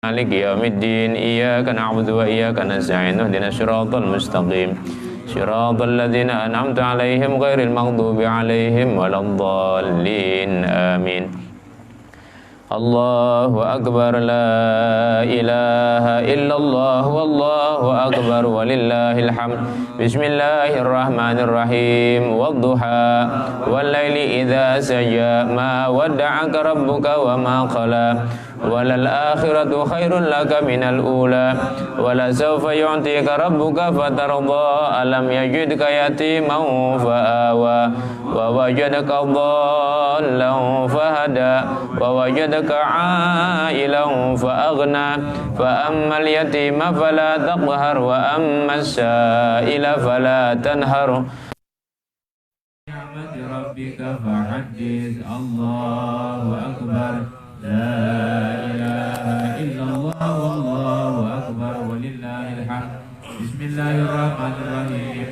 مالك يوم الدين إياك نعبد وإياك نستعين اهدنا الصراط المستقيم صراط الذين أنعمت عليهم غير المغضوب عليهم ولا الضالين آمين. الله أكبر لا إله إلا الله والله أكبر ولله الحمد. بسم الله الرحمن الرحيم والضحى والليل إذا سجى ما ودعك ربك وما قلى وللآخرة خير لك من الأولى ولسوف يعطيك ربك فترضى ألم يجدك يتيما فآوى ووجدك ضالا فهدى ووجدك عائلا فأغنى فأما اليتيم فلا تقهر وأما السائل فلا تنهر. نعمة ربك فحدث الله أكبر لا إله إلا الله والله أكبر ولله الحمد. بسم الله الرحمن الرحيم.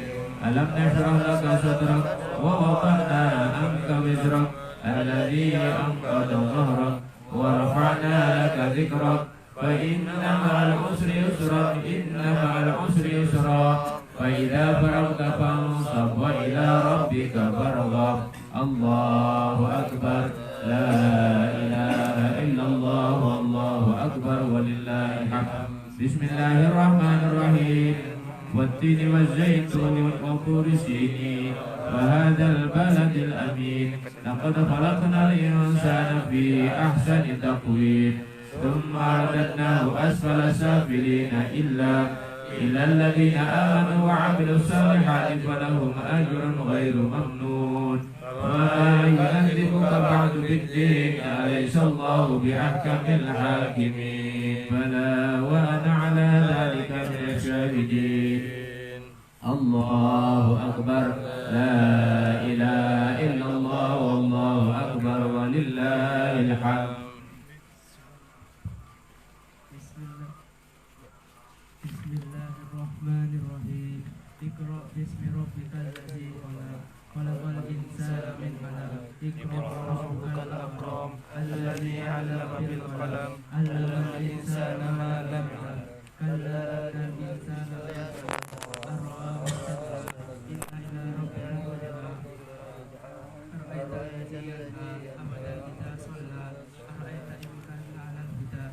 ألم نشرح لك صدرك ووضعنا عنك وزرك الذي أنقض ظهرك ورفعنا لك ذكرك فإن مع العسر يسرا إن مع العسر يسرا فإذا فرغت فانصب وإلى ربك فارغب. الله أكبر لا إله إلا الله والله أكبر ولله الحمد. بسم الله الرحمن الرحيم. والتين والزيتون وطور سينين وهذا البلد الأمين لقد خلقنا الإنسان في أحسن تقويم ثم رددناه أسفل سافلين إلا الذين آمنوا وعملوا الصالحات فلهم أجر غير ممنون. وما يكذبك بعد بالدين أليس الله بأحكم الحاكمين بلى وأنا على ذلك من الشاهدين. الله أكبر لا إله إلا الله والله أكبر ولله الحمد. بسم الله الرحمن الرحيم. اقرأ باسم ربك الذي خلق خلق الإنسان من علق اقرأ وربك الأكرم الذي علم بالقلم علم الإنسان ما لم يعلم كلا إن الإنسان ليطغى أن رآه استغنى إن إلى ربك الرجعى أرأيت الذي ينهى أبدا إذا صلى أرأيت إن كان على الهدى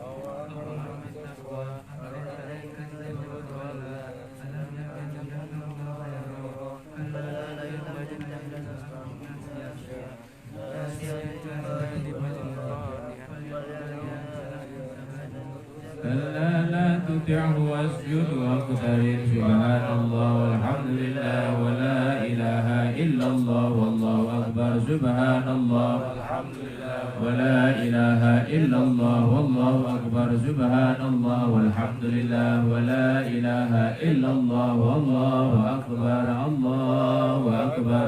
أو أمر بالتقوى أرأيت إن كذب وتولى ألم يكن جهنم خيرا كلا ليخرجن من الأرض ناسيا كلا لا تطعه واسجد واقترب. سبحان الله والحمد لله ولا إله إلا الله والله أكبر. سبحان الله والحمد لله ولا إله إلا الله والله أكبر. سبحان الله والحمد لله ولا إله إلا الله والله أكبر. الله أكبر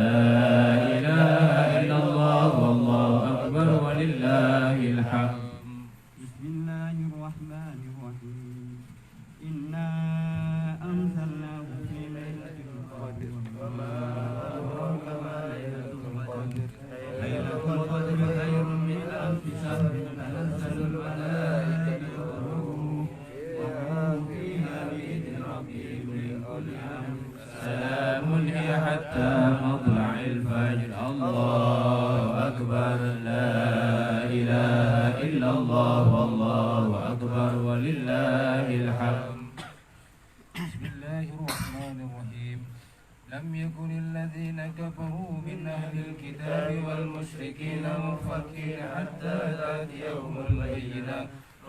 لا إله إلا الله والله أكبر ولله الحمد. بسم الله الرحمن الرحيم. إنا أنزلناه في ليلة القدر وما أدراك ما ليلة القدر ليلة القدر خير من ألف شهر تنزل الملائكة والروح فيها بإذن ربهم من كل أمر سلام هي حتى مطلع الفجر. الله أكبر لا إله إلا الله والله أكبر ولله الحمد. بسم الله الرحمن الرحيم. لم يكن الذين كفروا من أهل الكتاب والمشركين منفكين حتى تأتيهم البينة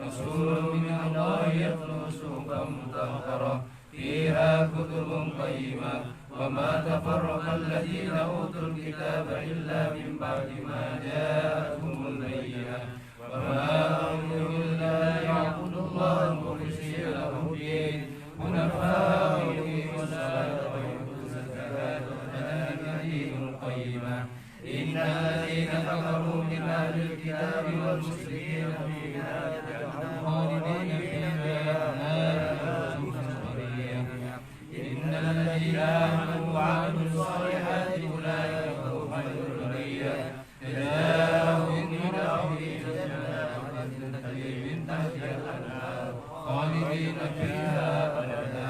رسول من الله يتلو صحفا مطهرة فيها كتب قيمة وما تفرق الذين أوتوا الكتاب إلا من بعد ما جاءتهم البينة وما أمروا إلا ليعبدوا الله مخلصين له الدين حنفاء يقيموا الصلاة ويؤتوا الزكاة وذلك دين القيمة. إن الذين كفروا من أهل الكتاب والمشركين في نار جهنم خالدين فيها إن الذين آمنوا وعملوا الصالحات أولئك هم خير البرية جزاؤهم من ربهم جنات فيها أبدا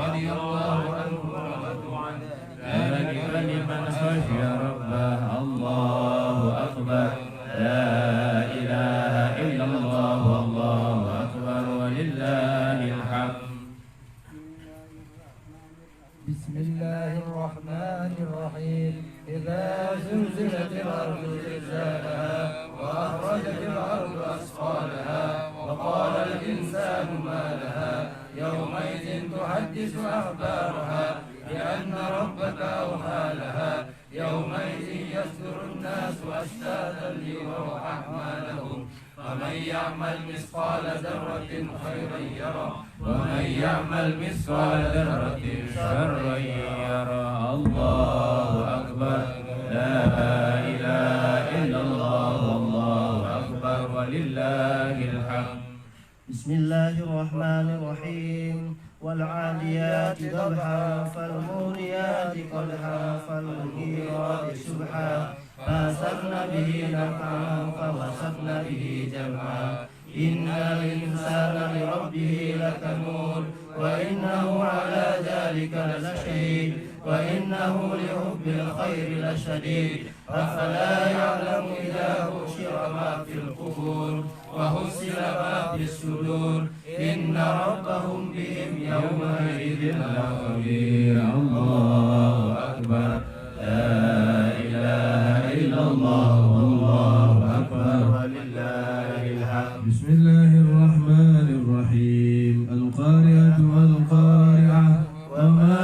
رضي الله عنه ورضوا عنه ذلك لمن خشي ربه الله أكبر لا إله إلا الله والله أكبر ولله الحمد بسم الله الرحمن الرحيم إذا زلزلت الأرض زلزالها وأخرجت الأرض أثقالها وقال الإنسان ما لها يومئذ تحدث أخبارها بأن ربك أوحى لها يومئذ يصدر الناس أشتاتا ليروا أعمالهم فمن يعمل مثقال ذرة خيرا يره ومن يعمل مثقال ذرة شرا يره الله أكبر لا إله إلا الله والله أكبر ولله الحمد بسم الله الرحمن الرحيم والعاديات ضبحا فالموريات قدحا فالمغيرات سبحا فأثرن به نقعا فوسطن به جمعا إن الإنسان لربه لكنود وإنه على ذلك لشهيد وإنه لحب الخير لشديد أفلا يعلم إذا بشر ما في القبور وحصل ما في الصدور إن ربهم بهم يومئذ لخبير الله أكبر لا إله إلا الله والله أكبر ولله الحمد بسم الله الرحمن الرحيم القارعة والقارعة وما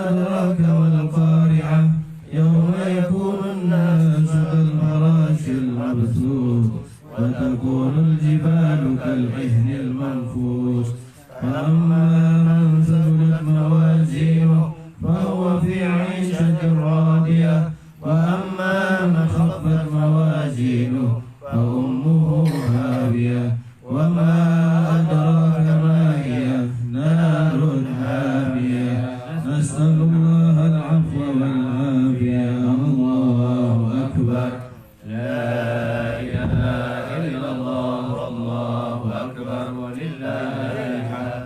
أدراك والقارعة يوم يكون الناس كالفراش المبثوث وتكون الجبال كالعهن المنفوش فأما من ثقلت موازينه فهو في عيشة راضية وأما من خفت موازينه فأمه هاوية وما أدراك ما هي نار حامية نسأل الله العفو والعافية الله أكبر لا إله إلا الله والله أكبر ولله الحمد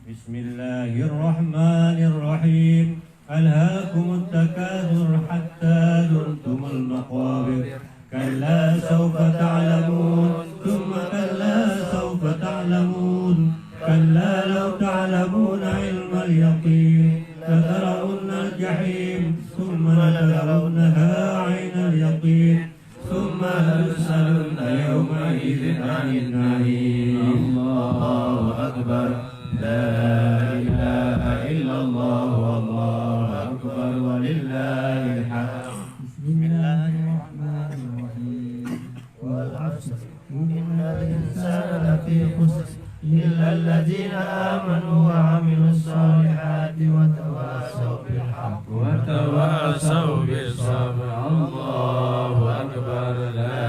بسم الله الرحمن الرحيم ألهاكم التكاثر حتى زرتم المقابر كلا سوف تعلمون ثم كلا سوف تعلمون كلا لو تعلمون علم اليقين لترون الجحيم ثم لترونها عين اليقين ثم لتسألن يومئذ عن النعيم الله أكبر لا إله إلا الله والله أكبر ولله الحمد بسم الله الرحمن الرحيم والعصر إن الإنسان لفي خسر إلا الذين آمنوا وعملوا الصالحات وتواصوا بالحق وتواصوا بالصبر الله أكبر لا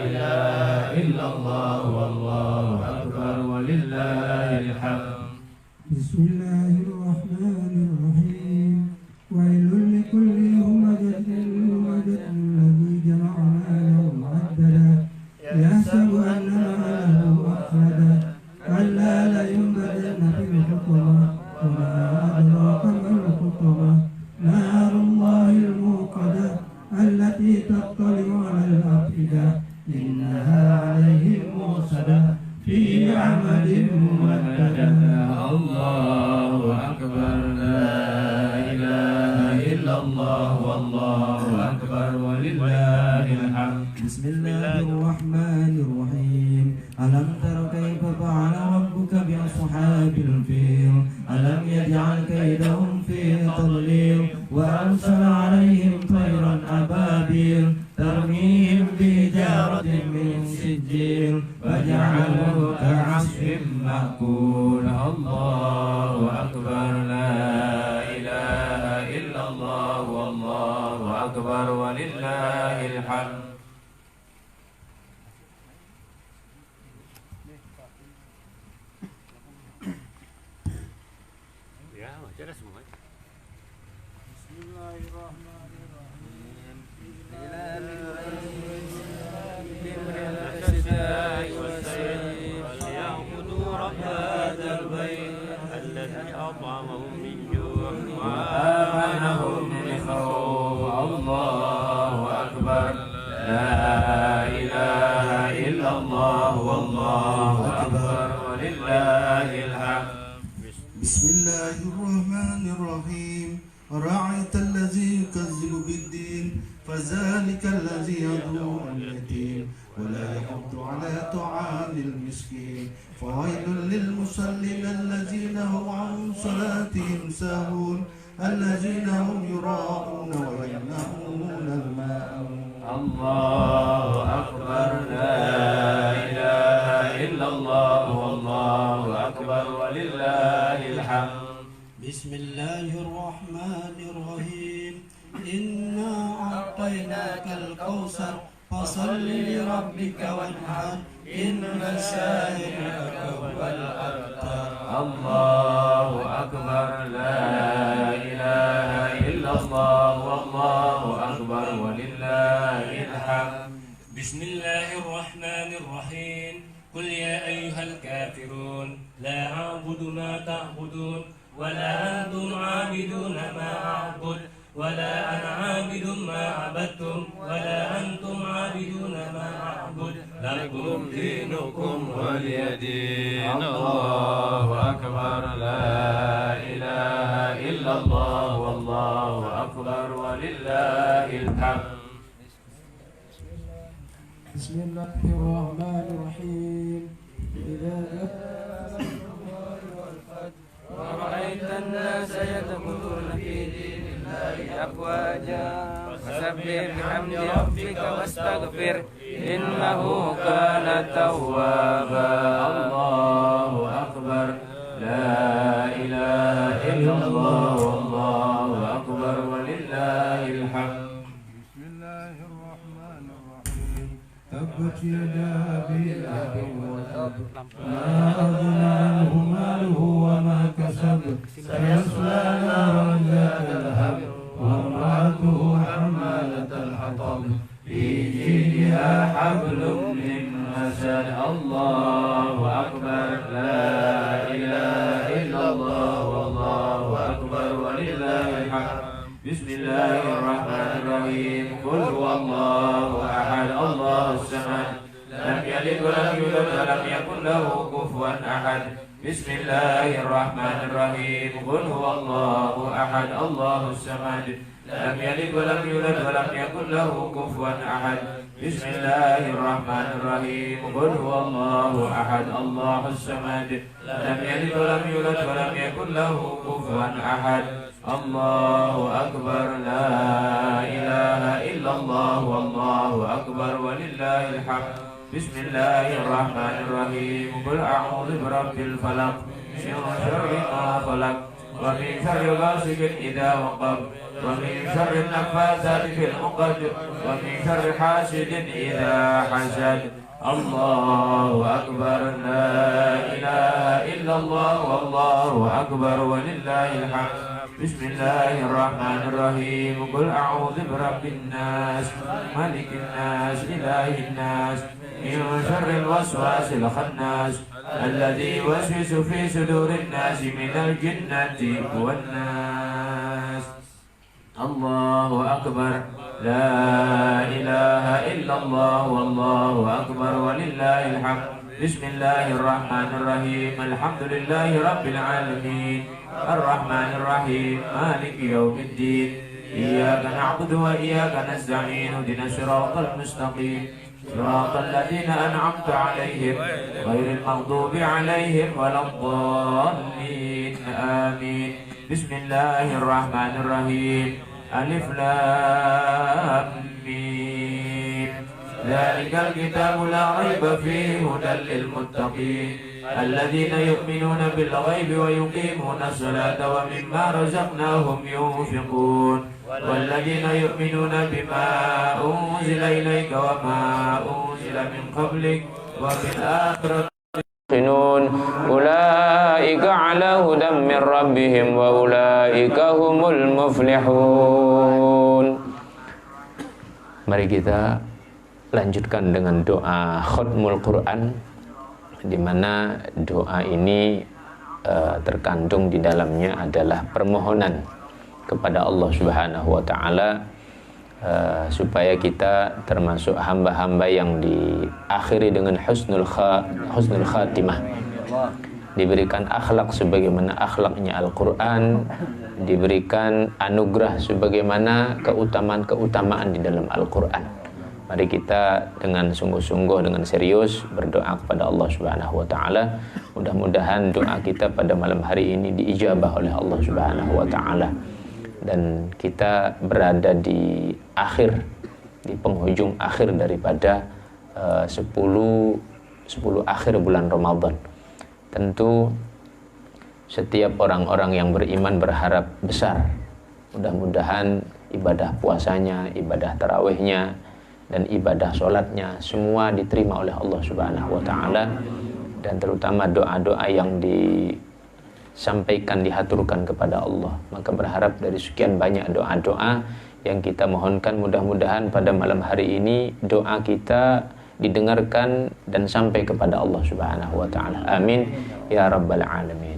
إله إلا الله والله أكبر ولله الحمد بسم الله الرحمن الرحيم ويل لكل همزة لمزة الذي جمع ماله وعدده يحسب أن ماله أخلده كلا لينبذن في الحطمة وما أدراك ما الحطمة نار الله الموقدة التي تطلع على الأفئدة إنها عليهم موصدة في عمد ممددة الله أكبر لا إله إلا الله والله أكبر ولله الحمد بسم الله الرحمن الرحيم ألم تر كيف فعل ربك بأصحاب الفيل ألم يجعل كيدهم في تضليل وأرسل عليهم طيرا أبابيل ترميهم بحجارة من سجيل فجعلهم كعصف مأكول الله أكبر لا إله إلا الله والله أكبر ولله الحمد وليعبدوا رب هذا البيت وأطعمهم من جوع وآمنهم من خوف. الله أكبر. لا إله إلا الله والله أكبر ولله الحمد. بسم الله الرحمن الرحيم. أرأيت الذي يكذب بالدين فذلك الذي يدعو اليتيم ولا يحض على طعام المسكين فويل للمصلين الذين هم عن صلاتهم ساهون الذين هم يراءون ويمنعون الماءون. الله أكبر. لا إله إلا الله والله أكبر ولله الحمد. بسم الله الرحمن الرحيم. إنا أعطيناك الكوثر فصل لربك وانحر إن شانئك هو الأبتر. الله أكبر. لا إله إلا الله والله أكبر ولله الحمد. بسم الله الرحمن الرحيم. قل يا أيها الكافرون لا أعبد ما تعبدون ولا أنتم عابدون ما أعبد ولا أنا عابد ما عبدتم ولا أنتم عابدون ما أعبد لكم دينكم ولي دين. الله أكبر. لا إله إلا الله والله أكبر ولله الحمد. بسم الله الرحمن الرحيم. إذا ورأيت الناس يدخلون في دين الله أفواجا فسبح بحمد ربك واستغفر إنه كان توابا. الله أكبر. لا إله إلا الله والله أكبر ولله الحمد. بسم الله الرحمن الرحيم. تبت يدا أبي لهب وتب ما أغنى عنه ماله وما كسب سيصلى نارا ذات لهب وامرأته حمالة الحطب في جيدها حبل من مسد. الله أكبر. لا إله إلا الله والله أكبر ولله الحمد. بسم الله الرحمن الرحيم. قل هو الله أحد الله الصمد لم يلد ولم يولد ولم يكن له كفوا أحد. بسم الله الرحمن الرحيم. قل هو الله أحد الله الصمد لم يلد ولم يولد ولم يكن له كفوا أحد. بسم الله الرحمن الرحيم. قل هو الله أحد الله الصمد لم يلد ولم يولد ولم يكن له كفوا أحد. الله أكبر. لا إله إلا الله والله أكبر ولله الحمد. بسم الله الرحمن الرحيم. قل أعوذ برب الفلق من شر ما خلق ومن شر غاسق إذا وقب ومن شر النفاثات في العقد ومن شر حاسد إذا حسد. الله أكبر. لا إله إلا الله والله أكبر ولله الحمد. بسم الله الرحمن الرحيم. قل أعوذ برب الناس ملك الناس إله الناس من شر الوسواس الخناس الذي يوسوس في صدور الناس من الجنة والناس. الله أكبر. لا إله إلا الله والله أكبر ولله الحمد. بسم الله الرحمن الرحيم. الحمد لله رب العالمين الرحمن الرحيم مالك يوم الدين إياك نعبد وإياك نستعين اهدنا الصراط المستقيم صراط الذين أنعمت عليهم غير المغضوب عليهم ولا الضالين آمين. بسم الله الرحمن الرحيم. ألف لام ميم. ذلك الكتاب لا ريب فيه هدى للمتقين الذين يؤمنون بالغيب ويقيمون الصلاة ومما رزقناهم ينفقون والذين يؤمنون بما أنزل إليك وما أنزل من قبلك وبالآخرة يوقنون أولئك على هدى من ربهم وأولئك هم المفلحون. Mari kita lanjutkan dengan doa khatmul Quran, di mana doa ini terkandung di dalamnya adalah permohonan kepada Allah Subhanahu wa taala supaya kita termasuk hamba-hamba yang diakhiri dengan husnul khatimah, diberikan akhlak sebagaimana akhlaknya Al-Quran, diberikan anugerah sebagaimana keutamaan-keutamaan di dalam Al-Quran. Mari kita dengan sungguh-sungguh, dengan serius berdoa kepada Allah Subhanahu wa taala. Mudah-mudahan doa kita pada malam hari ini diijabah oleh Allah Subhanahu wa taala. Dan kita berada di penghujung akhir daripada 10 akhir bulan Ramadan. Tentu setiap orang-orang yang beriman berharap besar, mudah-mudahan ibadah puasanya, ibadah tarawihnya, dan ibadah sholatnya semua diterima oleh Allah Subhanahu wa taala, dan terutama doa-doa yang disampaikan, dihaturkan kepada Allah. Maka berharap dari sekian banyak doa-doa yang kita mohonkan, mudah-mudahan pada malam hari ini doa kita didengarkan dan sampai kepada Allah Subhanahu wa taala. Amin ya rabbal alamin.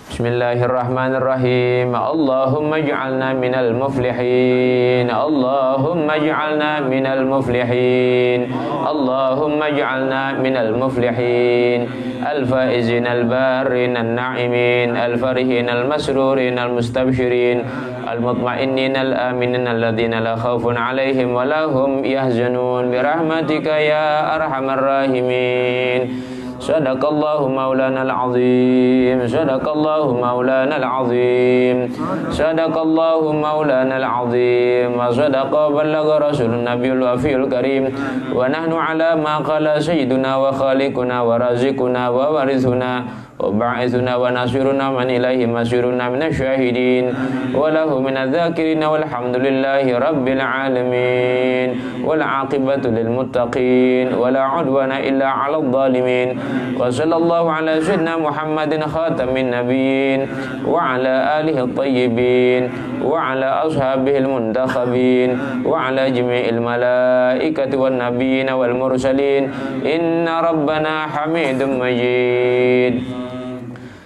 Bismillahirrahmanirrahim. Allahumma ij'alna minal muflihin. Allahumma ij'alna minal muflihin. Allahumma ij'alna minal muflihin. Al-faizin al-barin al-na'imin al-farihin al-masrurin al-mustabshirin al-mutma'innin al-aminin alladhina la khawfun alaihim wa lahum yahzanun birahmatika ya arhamar rahimin. Sadaqallahu maulana al-azim. Sadaqallahu maulana al-azim. Sadaqallahu maulana al-azim. Wa sadaqa ballagha rasulun nabiyul wafiyul karim. Wa nahnu ala ma qala sayyiduna wa khaliquna wa razikuna wa warithuna wa ba'ithuna wa nasiruna man ilaihi masiruna minasyahidin wa lahu minadh-dhakirina walhamdulillahi rabbil alamin wal aqibatu lil muttaqin wa la udwana illa 'alal zalimin wa sallallahu ala sayyidina Muhammadin khatamin nabiyyin wa ala alihi at-tayyibin wa ala ashabihi al-muntakhabin wa ala jami'il malaikati wan nabiyyin wal mursalin. Inna rabbana hamidum majid.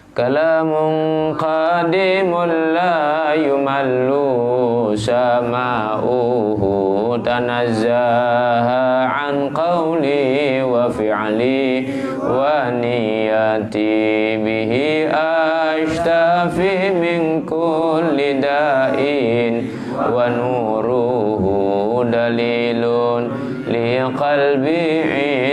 Kalamun qadimun la yumallu sama'uhu tanazzaha an qawli wa fi'li wa niyati bihi ashtafi min kulli da'in wa nuruhu dalilun li qalbi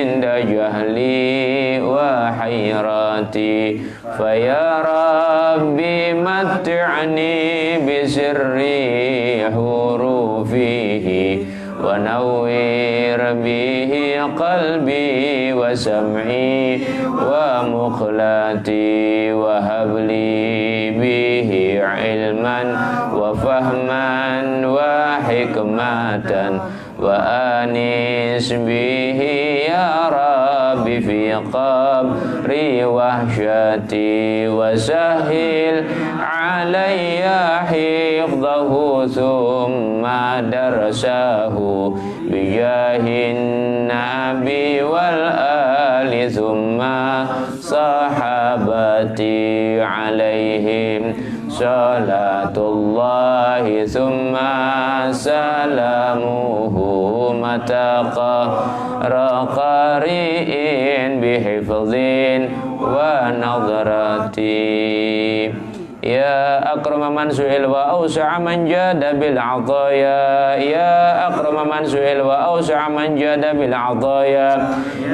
inda jahli wa hayrati. Faya Rabbi mat'ani bisirri hurufihi wa nawwir bihi qalbi wa sam'i wa mukhlati wa habli bihi ilman wa fahman wa hikmatan wa anis bihi ya Rabbi fi qabri wahsyati wa sahil alayya hifdahu thumma darsahu bijahin nabi wal ali thumma sahabati alaihim salatullahi thumma salamuhu mataqara qari'in bihifdhin wa nadrati. Ya akrama man su'il wa awsa'a man jada bil 'ataya. Ya akrama man su'il wa awsa'a man jada bil 'ataya.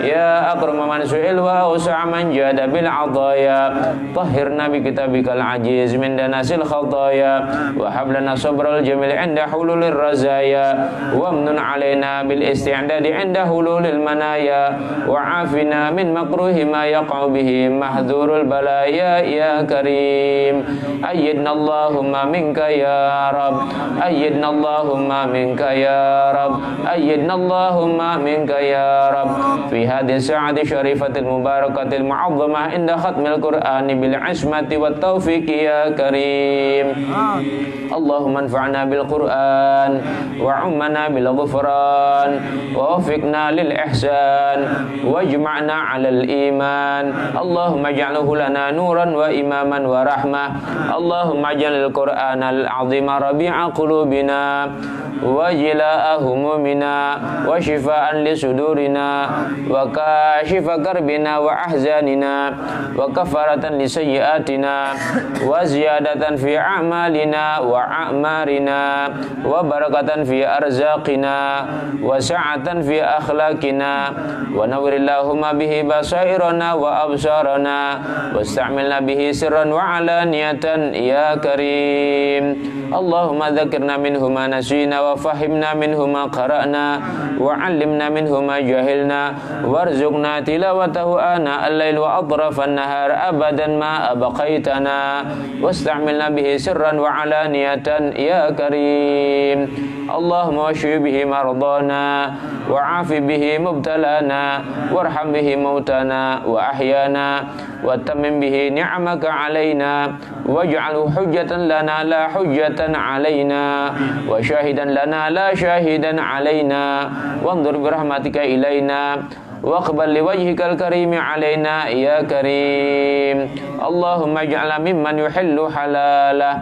Ya akrama man su'il wa awsa'a man jada bil 'ataya. Tahhirna bi kitabikal ajiz min danasil khataya wa hab lana sabral jamil 'inda hululir razaya wa amnun 'alaina bil isti'dadi 'inda hululil manaya wa 'afina min makruhi ma yaqa'u bihi mahdhurul balaya ya karim. أيدنا اللهم منك يا رب أيدنا اللهم منك يا رب أيدنا اللهم منك يا رب في هذه الساعة الشريفة المباركة المعظمة عند ختم القرآن بالعصمة والتوفيق يا كريم اللهم انفعنا بالقرآن وعمنا بالغفران ووفقنا للإحسان واجمعنا على الإيمان اللهم اجعله لنا نورا وإماما ورحمة اللهم اجعل القرآن العظيم ربيع قلوبنا وجلاء همومنا وشفاء لصدورنا وكاشف كربنا وأحزاننا وكفارة لسيئاتنا وزيادة في أعمالنا وأعمارنا وبركة في أرزاقنا وسعة في أخلاقنا ونور اللهم به بصائرنا وأبصارنا واستعملنا به سرا وعلانية يا كريم اللهم ذكرنا منه ما نسينا وفهمنا منه ما قرأنا وعلمنا منه ما جهلنا وارزقنا تلاوته آناء الليل وأطراف النهار أبدا ما أبقيتنا واستعملنا به سرا وعلانية يا كريم اللهم واشف به مرضانا وعاف به مبتلانا وارحم به موتانا وأحيانا وتمم به نعمك علينا واجعله حجة لنا لا حجة علينا وشاهدا لنا لا شاهدا علينا وانظر برحمتك إلينا واقبل لوجهك الكريم علينا يا كريم اللهم اجعلنا ممن يحل حلاله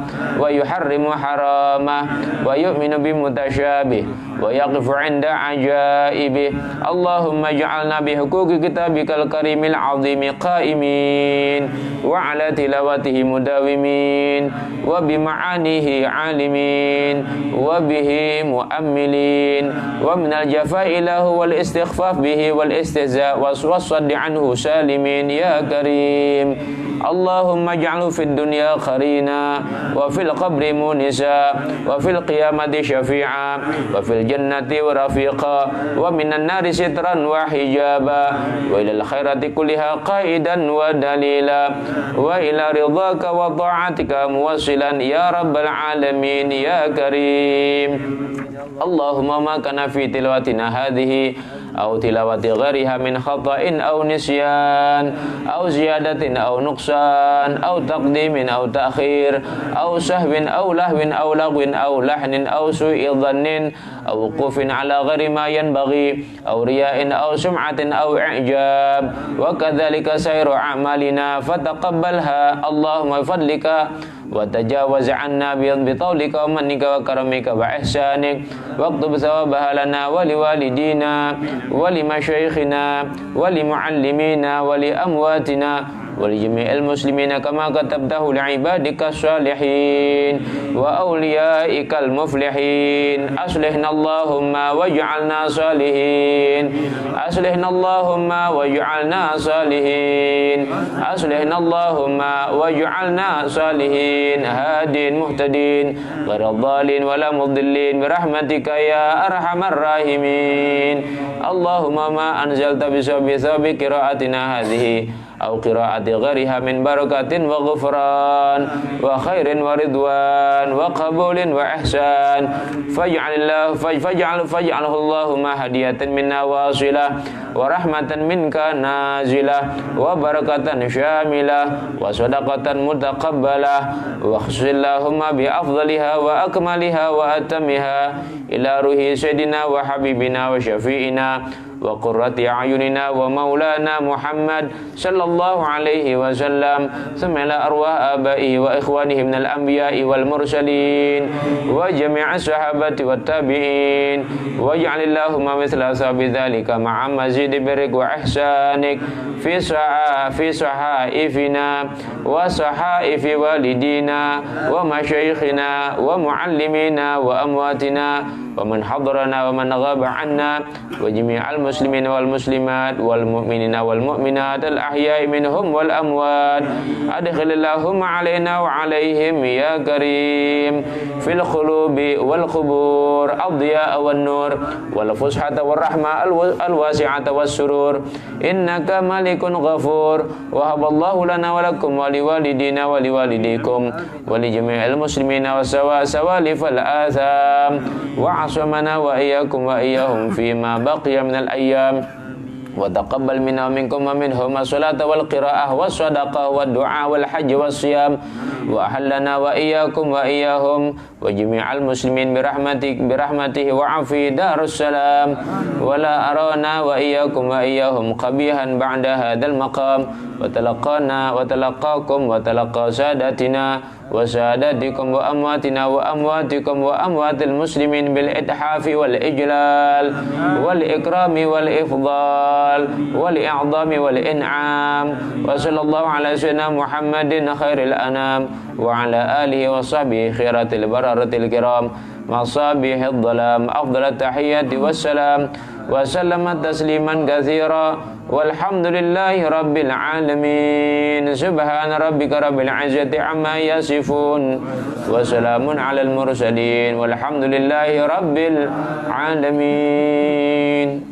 ويحرم حرامه ويؤمن بمتشابه ويقف عند عجائبه اللهم اجعلنا بحقوق كتابك الكريم العظيم قائمين وعلى تلاوته مداومين وبمعانيه عالمين وبه مؤملين ومن الجفاء له والاستخفاف به والاستهزاء والصد عنه سالمين يا كريم اللهم اجعله في الدنيا قرينا وفي القبر مونسا وفي القيامة شفيعا وفي الجنة ورفيقا ومن النار سترا وحجابا وإلى الخيرات كلها قائدا ودليلا وإلى رضاك وطاعتك موصلا يا رب العالمين يا كريم اللهم ما كان في تلاوتنا هذه أو تلاوة غيرها من خطأ أو نسيان أو زيادة أو نقصان أو تقديم أو تأخير أو سهو أو لهو أو لغو أو لحن أو سوء ظن أو وقوف على غير ما ينبغي أو رياء أو سمعة أو إعجاب وكذلك سائر أعمالنا فتقبلها اللهم بفضلك وتجاوز عنا بطولك ومنك وكرمك وإحسانك واكتب ثوابها لنا ولوالدينا ولمشايخنا ولمعلمينا ولأمواتنا ولجميع المسلمين كما كتبته لعبادك الصالحين وأوليائك المفلحين أصلحنا اللهم واجعلنا صالحين أصلحنا اللهم واجعلنا صالحين أصلحنا اللهم واجعلنا صالحين هادين مهتدين غير الضالين ولا مضلين برحمتك يا أرحم الراحمين اللهم ما أنزلت بسبب قراءتنا هذه أو قراءة غيرها من بركة وغفران وخير ورضوان وقبول وإحسان فاجعله اللهم هدية منا واصلة ورحمة منك نازلة وبركة شاملة وصدقة متقبلة واخص اللهم بأفضلها وأكملها وأتمها إلى روح سيدنا وحبيبنا وشفيئنا وقرة أعيننا ومولانا محمد صلى الله عليه وسلم ثم إلى أرواح آبائه وإخوانه من الأنبياء والمرسلين وجميع الصحابة والتابعين واجعل اللهم مثل ثواب ذلك مع مزيد برك وإحسانك في صحائفنا وصحائف والدينا ومشايخنا ومعلمينا وأمواتنا ومن حضرنا ومن غاب عنا وجميع المسلمين muslimin wal muslimat wal mu'minina wal mu'minat al ahya'i minhum wal amwat adkhilillahumma alaina wa alaihim ya karim fil qulubi wal qubur adhiya wan nur wal fushata war rahma al wasi'ata was surur innaka malikun ghafur wa haballahu lana wa lakum wa liwalidina wa liwalidikum wa li jami'il muslimina wa sawalifal atham wa asmana wa iyyakum wa iyyahum fima baqiya minal ayyam wa taqabbal minna wa minkum wa minhum as-salata wal qira'ah was sadaqah wad du'a wal hajj was siyam wa ahallana wa iyyakum wa iyyahum wa jami'al muslimin birahmatihi wa afi darus salam wa la arana wa iyyakum wa iyyahum qabihan ba'da hadzal maqam wa talaqakum wa talaqa sadatina wa sadatikum wa amwatina wa amwatikum wa amwatil muslimin bil ithafi wal ijlal wal ikrami wal ifdal wal i'zami wal in'am wa sallallahu ala sayyidina Muhammadin khairil anam wa ala alihi wa sahbihi khiratil bararatil kiram masabihid dhalam afdalat tahiyyati wassalam wa sallama tasliman katsira walhamdulillahi rabbil alamin subhana rabbika rabbil izzati amma yasifun wa salamun alal mursalin walhamdulillahi rabbil alamin.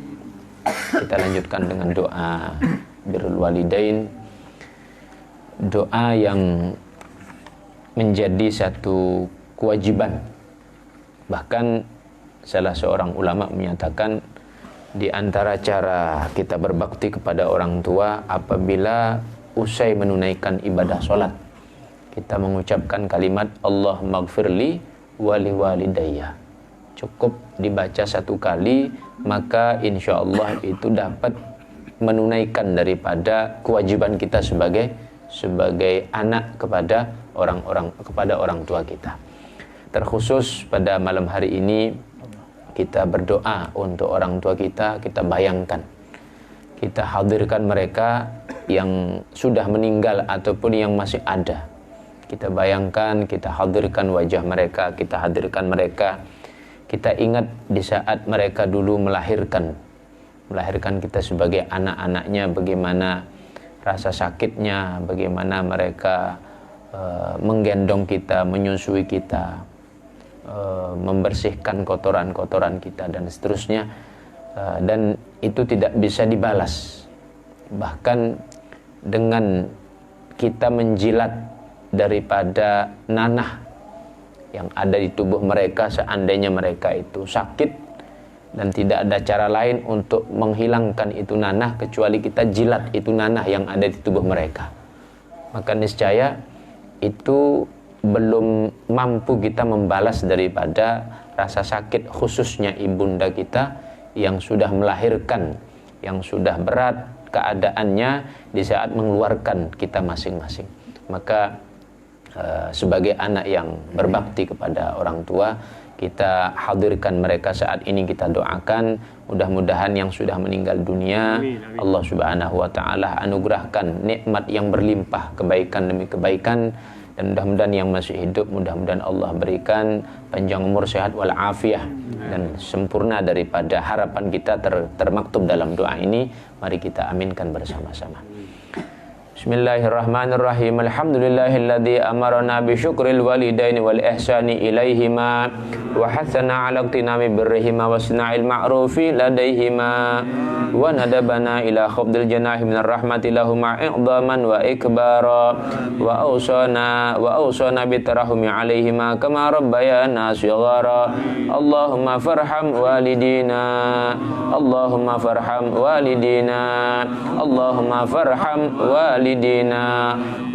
Kita lanjutkan dengan doa birrul walidain, doa yang menjadi satu kewajiban. Bahkan salah seorang ulama menyatakan di antara cara kita berbakti kepada orang tua apabila usai menunaikan ibadah sholat, kita mengucapkan kalimat Allahumma gfirli wali walidayya. Cukup dibaca satu kali, maka insya Allah itu dapat menunaikan daripada kewajiban kita sebagai anak kepada orang tua kita. Terkhusus pada malam hari ini kita berdoa untuk orang tua kita. Kita bayangkan, kita hadirkan mereka yang sudah meninggal ataupun yang masih ada. Kita bayangkan, kita hadirkan wajah mereka, kita hadirkan mereka. Kita ingat di saat mereka dulu melahirkan kita sebagai anak-anaknya, bagaimana rasa sakitnya, bagaimana mereka menggendong kita, menyusui kita, membersihkan kotoran-kotoran kita dan seterusnya, dan itu tidak bisa dibalas. Bahkan dengan kita menjilat daripada nanah yang ada di tubuh mereka, seandainya mereka itu sakit dan tidak ada cara lain untuk menghilangkan itu nanah kecuali kita jilat itu nanah yang ada di tubuh mereka, maka niscaya itu belum mampu kita membalas daripada rasa sakit, khususnya ibunda kita yang sudah melahirkan, yang sudah berat keadaannya di saat mengeluarkan kita masing-masing. Maka sebagai anak yang berbakti kepada orang tua, kita hadirkan mereka saat ini, kita doakan mudah-mudahan yang sudah meninggal dunia, Allah Subhanahu wa taala anugerahkan nikmat yang berlimpah, kebaikan demi kebaikan. Dan mudah-mudahan yang masih hidup, mudah-mudahan Allah berikan panjang umur, sehat walafiat, dan sempurna daripada harapan kita termaktub dalam doa ini. Mari kita aminkan bersama-sama. Bismillahirrahmanirrahim. Alhamdulillahilladzi amarna bi syukril walidaini wal ihsani ilaihima wa hatsana 'ala iqtinami birrihima wa sana'il ma'rufi ladaihima wa nadabana ila khafdil janahi minar rahmati lahuma i'dhaman wa ikbara wa awsana bi tarahumi 'alaihima kama rabbayana shighara. Allahumma farham walidina, Allahumma farham walidina, Allahumma farham walidina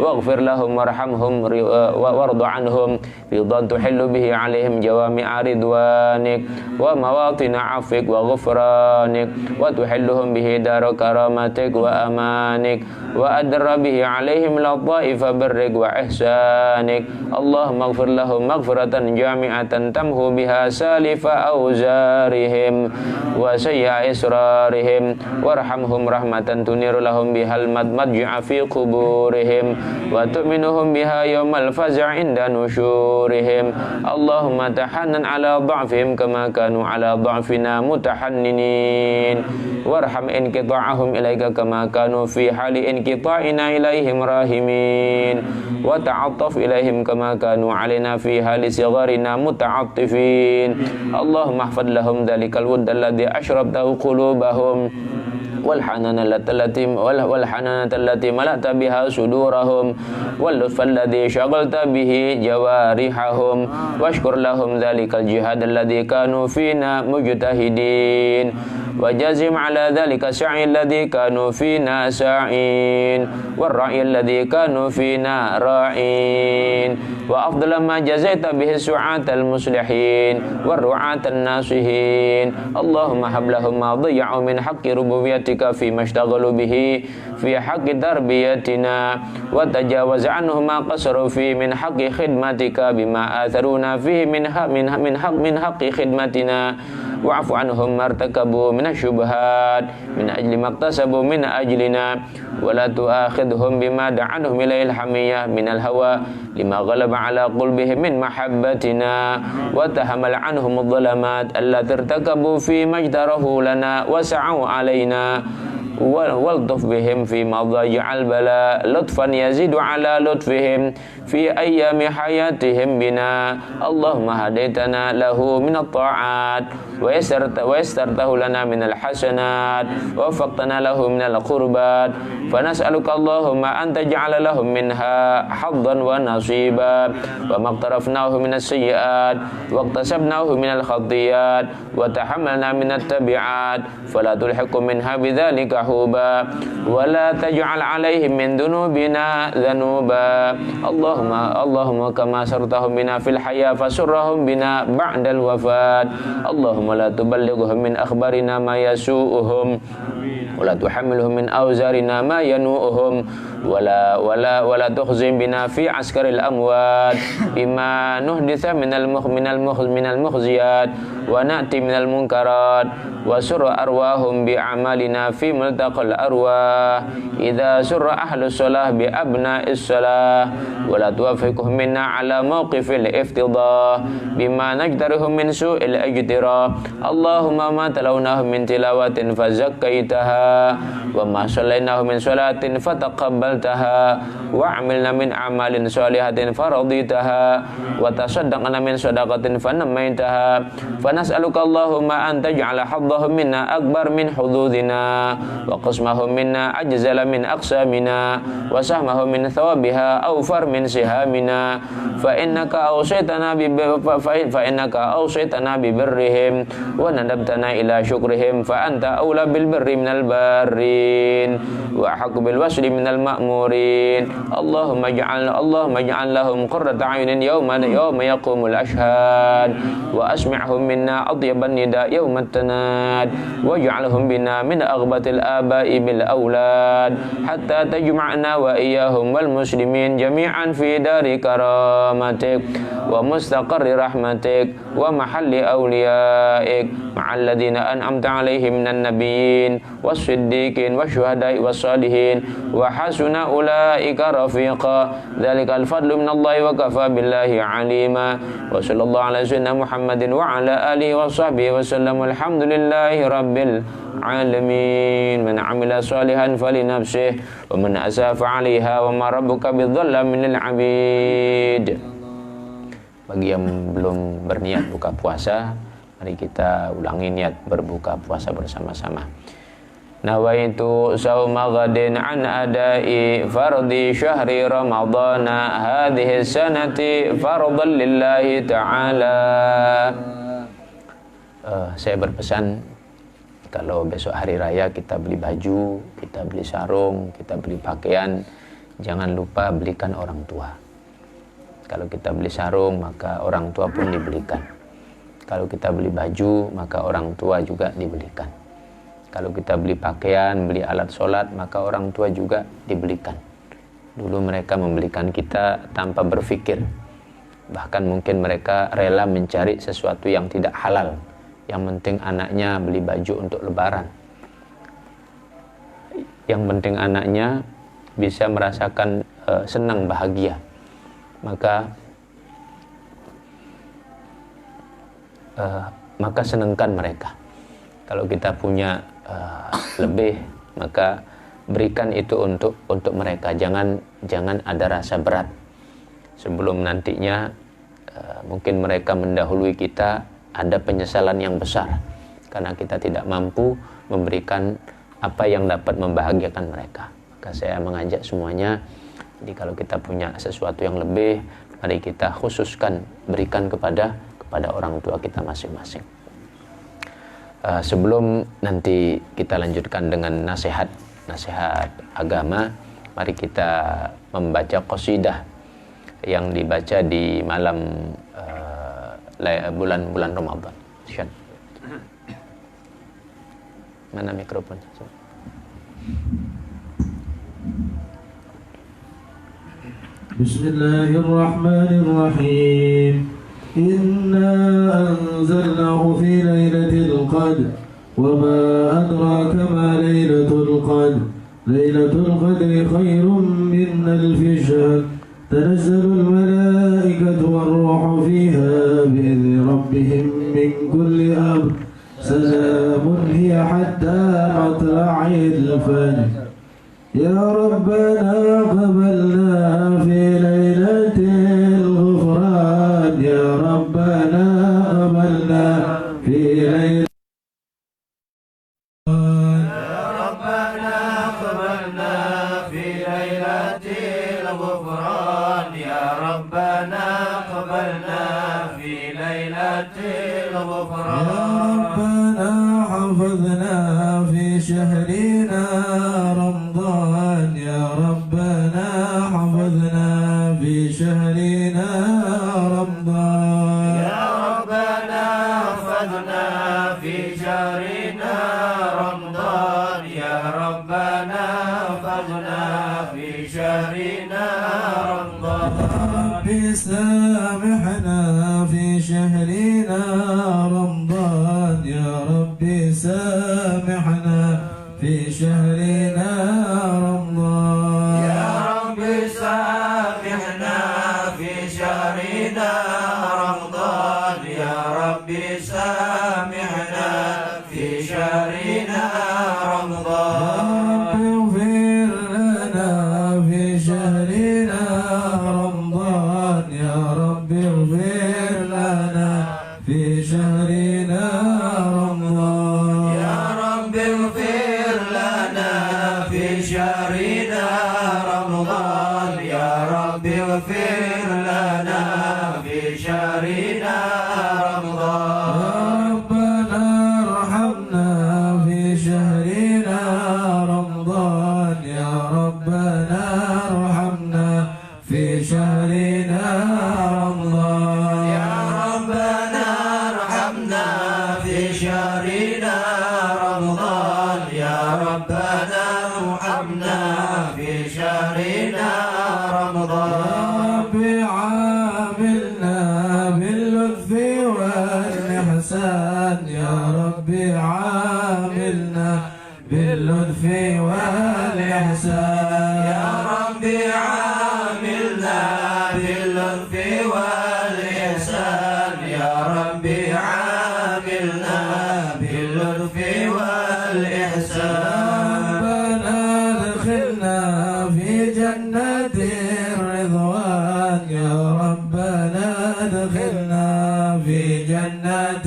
waghfir lahum warhamhum wardu anhum ridwan tuhillu bihi alaihim jawami'a ridwanik wa mawatina afik wa ghufranik wa tuhilluhum bihi daru karamatik wa amanik wa adra bihi alaihim lataifa birrik wa ihsanik. Allahumma ighfir lahum maghfiratan jami'atan tamhu biha salifa awzarihim wa sayya israrihim warhamhum rahmatan tuniru lahum bihal madji'a fi قبورهم وتؤمنهم بها يوم الفزع عند نشورهم اللهم تحنن على ضعفهم كما كانوا على ضعفنا متحننين وارحم انقطاعهم إليك كما كانوا في حال انقطاعنا إليهم راحمين وتعطف إليهم كما كانوا علينا في حال صغارنا متعطفين اللهم احفظ لهم ذلك الود الذي أشربته قلوبهم والحنانة التي ملأت بها صدورهم واللطف الذي شغلت به جوارحهم واشكر لهم ذلك الجهاد الذي كانوا فينا مجتهدين وجزم على ذلك السعي الذي كانوا فينا ساعين والرعي الذي كانوا فينا راعين وأفضل ما جزيت به السعاة المصلحين والرعاة الناصحين اللهم هب لهم ما ضيعوا من حق ربوبيتك فيما اشتغلوا به في حق تربيتنا وتجاوز عنهم ما قصروا فيه من حق خدمتك بما آثرونا فيه من حق خدمتنا واعف عنهم ما ارتكبوا من الشبهات من أجل ما اكتسبوا من أجلنا ولا تؤاخذهم بما دعنهم إليه الحمية من الهوى لما غلب على قلبهم من محبتنا وتحمل عنهم الظلمات التي ارتكبوا فيما اجترحوا لنا وسعوا علينا والطف بهم في مضاجع البلاء لطفا يزيد على لطفهم في أيام حياتهم بنا اللهم هديتنا له من الطاعات ويسرته لنا من الحسنات ووفقتنا له من القربات فنسألك اللهم أن تجعل لهم منها حظا ونصيبا وما اقترفناه من السيئات واكتسبناه من الخطيئات وتحملنا من التبعات فلا تلحق منها بذلك حوبا ولا تجعل عليهم من ذنوبنا ذنوبا اللهم كما سرتهم بنا في الحياة فسرهم بنا بعد الوفاة اللهم لا تبلغهم من أخبارنا ما يسوءهم ولا تحملهم من أوزارنا ما ينوءهم ولا تخزن بنا في عسكر الأموات بما نحدث من المخزيات ونأتي من المنكرات وسر أرواحهم بأعمالنا في ملتقى الأرواح إذا سر أهل الصلاة بأبناء الصلاة ولا توفقهم منا على موقف الافتضاح بما نجترهم من سوء الاجتراح اللهم ما تلوناه من تلاوة فزكيتها وما صليناه من صلاة فتقبلتها وعملنا من أعمال صالحة فرضيتها وتصدقنا من صدقة فنميتها فنسألك اللهم أن تجعل حظهم منا أكبر من حظوظنا وقسمهم منا أجزل من أقسامنا وسهمهم من ثوابها أوفر من سهامنا فإنك أوصيتنا ببرهم وندبتنا إلى شكرهم فأنت أولى بالبر من البارين وأحق بالوصل من المأمورين اللهم اجعل لهم قرة أعين يوم يقوم الأشهاد وأسمعهم منا أطيب النداء يوم التناد واجعلهم بنا من أغبة الآباء بالأولاد حتى تجمعنا وإياهم والمسلمين جميعا في دار كرامتك ومستقر رحمتك ومحل أوليائك مع الذين أنعمت عليهم من النبيين والصديقين والشهداء والصالحين وحسن أولئك رفيقا ذلك الفضل من الله وكفى بالله عليما وصلى الله على سيدنا محمد وعلى آله وصحبه وسلم الحمد لله رب العالمين من عمل صالحا فلنفسه ومن أساء فعليها وما ربك بالظلام للعبيد. Bagi yang belum berniat buka puasa, mari kita ulangi niat berbuka puasa bersama-sama. Nawaitu sauma ghadin an adai fardi syahri ramadana hadhihi sanati fardan lillahi ta'ala. Saya berpesan kalau besok hari raya kita beli baju, kita beli sarung, kita beli pakaian, jangan lupa belikan orang tua. Kalau kita beli sarung, maka orang tua pun dibelikan. Kalau kita beli baju, maka orang tua juga dibelikan. Kalau kita beli pakaian, beli alat sholat, maka orang tua juga dibelikan. Dulu mereka membelikan kita tanpa berpikir. Bahkan mungkin mereka rela mencari sesuatu yang tidak halal. Yang penting anaknya beli baju untuk lebaran. Yang penting anaknya bisa merasakan senang, bahagia, maka senangkan mereka. Kalau kita punya lebih, maka berikan itu untuk mereka. Jangan ada rasa berat sebelum nantinya mungkin mereka mendahului kita, ada penyesalan yang besar karena kita tidak mampu memberikan apa yang dapat membahagiakan mereka. Maka saya mengajak semuanya, jadi kalau kita punya sesuatu yang lebih, mari kita khususkan berikan kepada orang tua kita masing-masing. Sebelum nanti kita lanjutkan dengan nasihat agama, mari kita membaca qasidah yang dibaca di malam bulan Ramadan. Mana mikrofon? Bismillahirrahmanirrahim. Inna anzalnahu fi lailatul qadr wa ma adraka ma lailatul qadr. Lailatul qadri khairum min alfi shahr. Tanazzalul malaikatu war-ruhu fiha bi'izni rabbihim min kulli amr. Salamun hiya hatta matla'il fajr. Ya Rabbana qabalna fi lailatil ghufran. Ya Rabbana qabalna fi lailatil حفظنا في شهرنا رمضان. يا ربنا حفظنا في شهرنا رمضان. يا ربنا حفظنا في شهرنا رمضان. يا ربنا حفظنا في شهرنا رمضان. ربي سامحنا في شهرنا رمضان. يا ربي سامحنا في شهرنا رمضان. يا ربي سامحنا في شهرنا رمضان. يا ربي سامحنا في شهرنا رمضان. اغفر لنا في شهرنا رمضان. يا ربي اغفر لنا في شهرنا رمضان. يا رب اغفر لنا في شهرنا رمضان. يا رب اغفر لنا في شهرنا رمضان. ربنا ارحمنا في شهرنا رمضان. يا ربنا ارحمنا في شهرنا رمضان. يا ربنا ارحمنا في شهرنا رمضان. يا ربنا ارحمنا في شهرنا رمضان. رب عاملنا باللطف والإحسان. يا رب عاملنا باللطف والإحسان. يا رب عاملنا باللطف والإحسان. يا رب عاملنا باللطف والإحسان. ربنا ادخلنا في جنة الرضوان. يا ربنا ادخلنا في جنة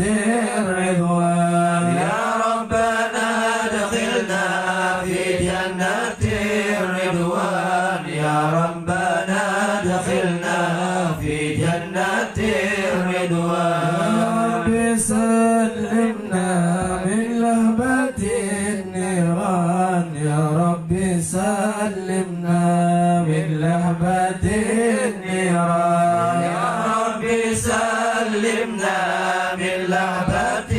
الرضوان. يا ربنا ادخلنا في جنة الرضوان. يا ربنا ادخلنا في جنة الرضوان. رب سلمنا من لهبة النيران. يا رب سلمنا من لهبة النيران. يا رب سلمنا من لهبة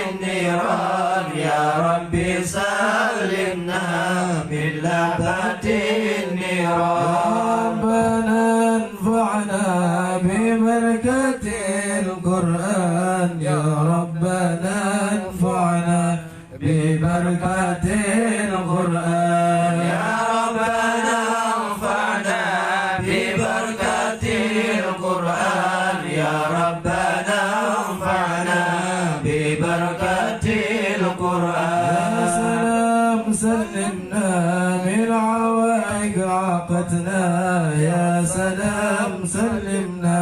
النيران. يا رب سلمنا من لهبة النيران. ربنا انفعنا ببركة القرآن. يا ربنا انفعنا ببركة القرآن. يا ربنا عاقتنا يا سلام سلمنا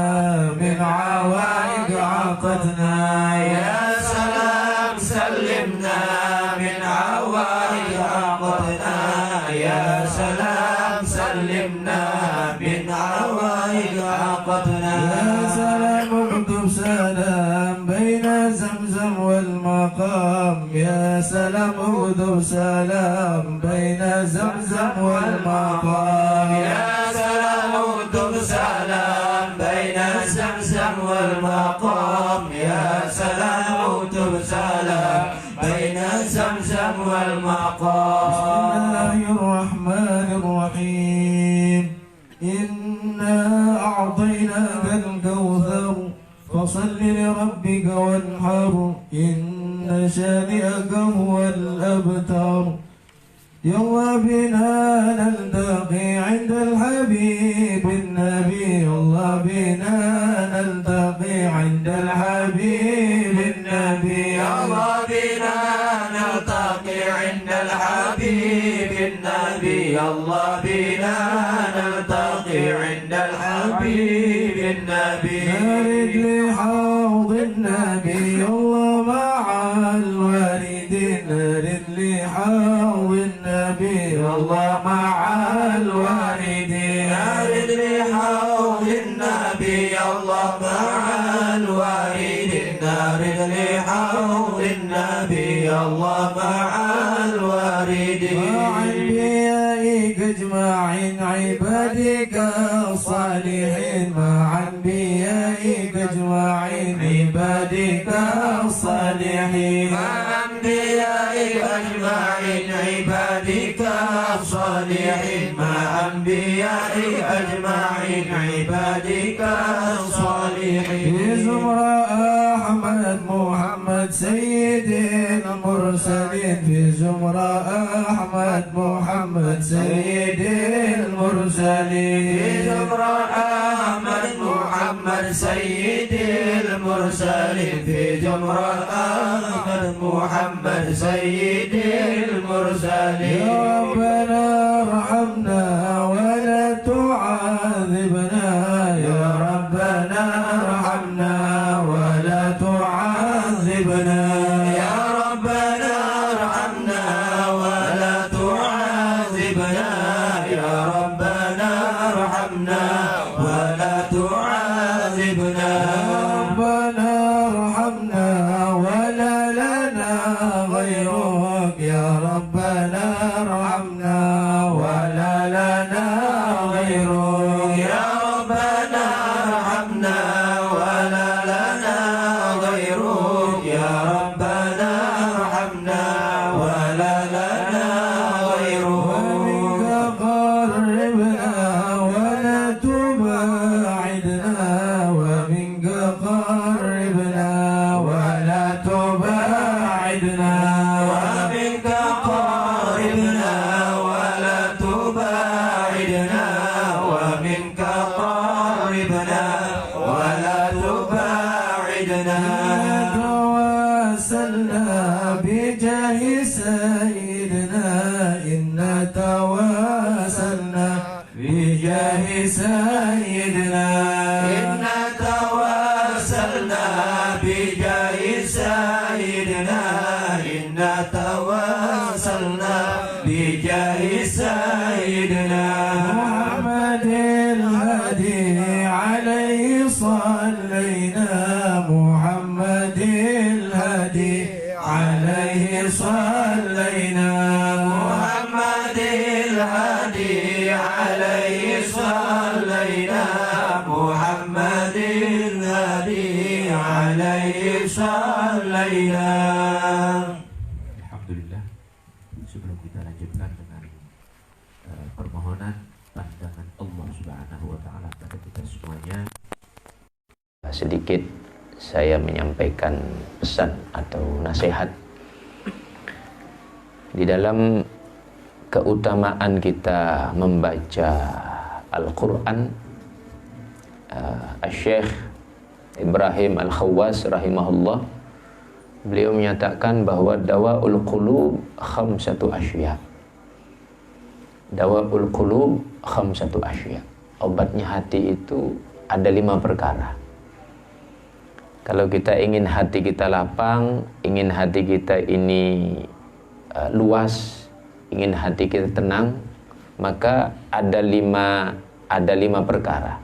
من عوائق عاقتنا يا سلام سلمنا من عوائق عاقتنا يا سلام سلمنا من عوائق عاقتنا يا سلام اكتب سلام بين زمزم والمقام يا سلام اكتب سلام بين زمزم والمقام يا سلام اكتب سلام بين زمزم والمقام يا سلام اكتب سلام بين زمزم والمقام بسم الله الرحمن الرحيم إنا أعطيناك الكوثر فصل لربك وانحر إن شانئك هو الأبتر يلا بنا نلتقي عند الحبيب النبي الله بنا نلتقي عند الحبيب النبي الله بنا نلتقي عند الحبيب النبي الله بنا نلتقي عند الحبيب النبي نرد لحوض النبي الله مع الوالدين نرد لحوض النبي الله مع الوالدين نرد لحوض النبي الله مع الوالدين نرد لحوض النبي الله مع الوالدين مع أنبيائك اجمعين عبادك الصالحين مع أنبيائك اجمعين عبادك الصالحين مع أنبيائك أجمعين عبادك الصالحين مع أنبيائك أجمعين عبادك الصالحين في زمرة أحمد محمد سيد المرسلين في زمرة أحمد محمد سيد المرسلين في زمرة أحمد محمد سيد المرسلين في زمرة أحمد محمد سيد المرسلين يا ربنا ارحمنا ولا تعذبنا يا ربنا ارحمنا ولا تعذبنا يا ربنا ارحمنا ولا تعذبنا يا ربنا ارحمنا ولا تعذبنا ربنا ارحمنا ولا لنا غيرك يا ربنا ارحمنا ولا لنا غيرك يا ربنا ارحمنا ولا لنا غيرك يا ربنا ارحمنا ولا لنا غيرك ومنك قربنا ولا تباعدنا ومنك قربنا ولا تباعدنا ومنك قربنا ولا تباعدنا ومنك قربنا ولا تباعدنا توسلنا بجاه سيدنا إنا توسلنا بجاه سيدنا إنا توسلنا بجاه سيدنا إنا توسلنا بجاه سيدنا محمد الهادي عليه صلينا محمد الهادي عليه صلينا محمد الهادي عليه صلينا محمد الهادي عليه صلينا. Alhamdulillah, sebelum kita lanjutkan dengan permohonan pandangan Allah Subhanahu wa taala pada kita semuanya, sedikit saya menyampaikan pesan atau nasihat di dalam keutamaan kita membaca Al-Quran. Syekh Ibrahim Al-Khawwas rahimahullah, beliau menyatakan bahwa dawaul qulub khamsatu asya. Dawaul qulub khamsatu asya. Obatnya hati itu ada 5 perkara. Kalau kita ingin hati kita lapang, ingin hati kita ini luas, ingin hati kita tenang, maka ada 5 perkara.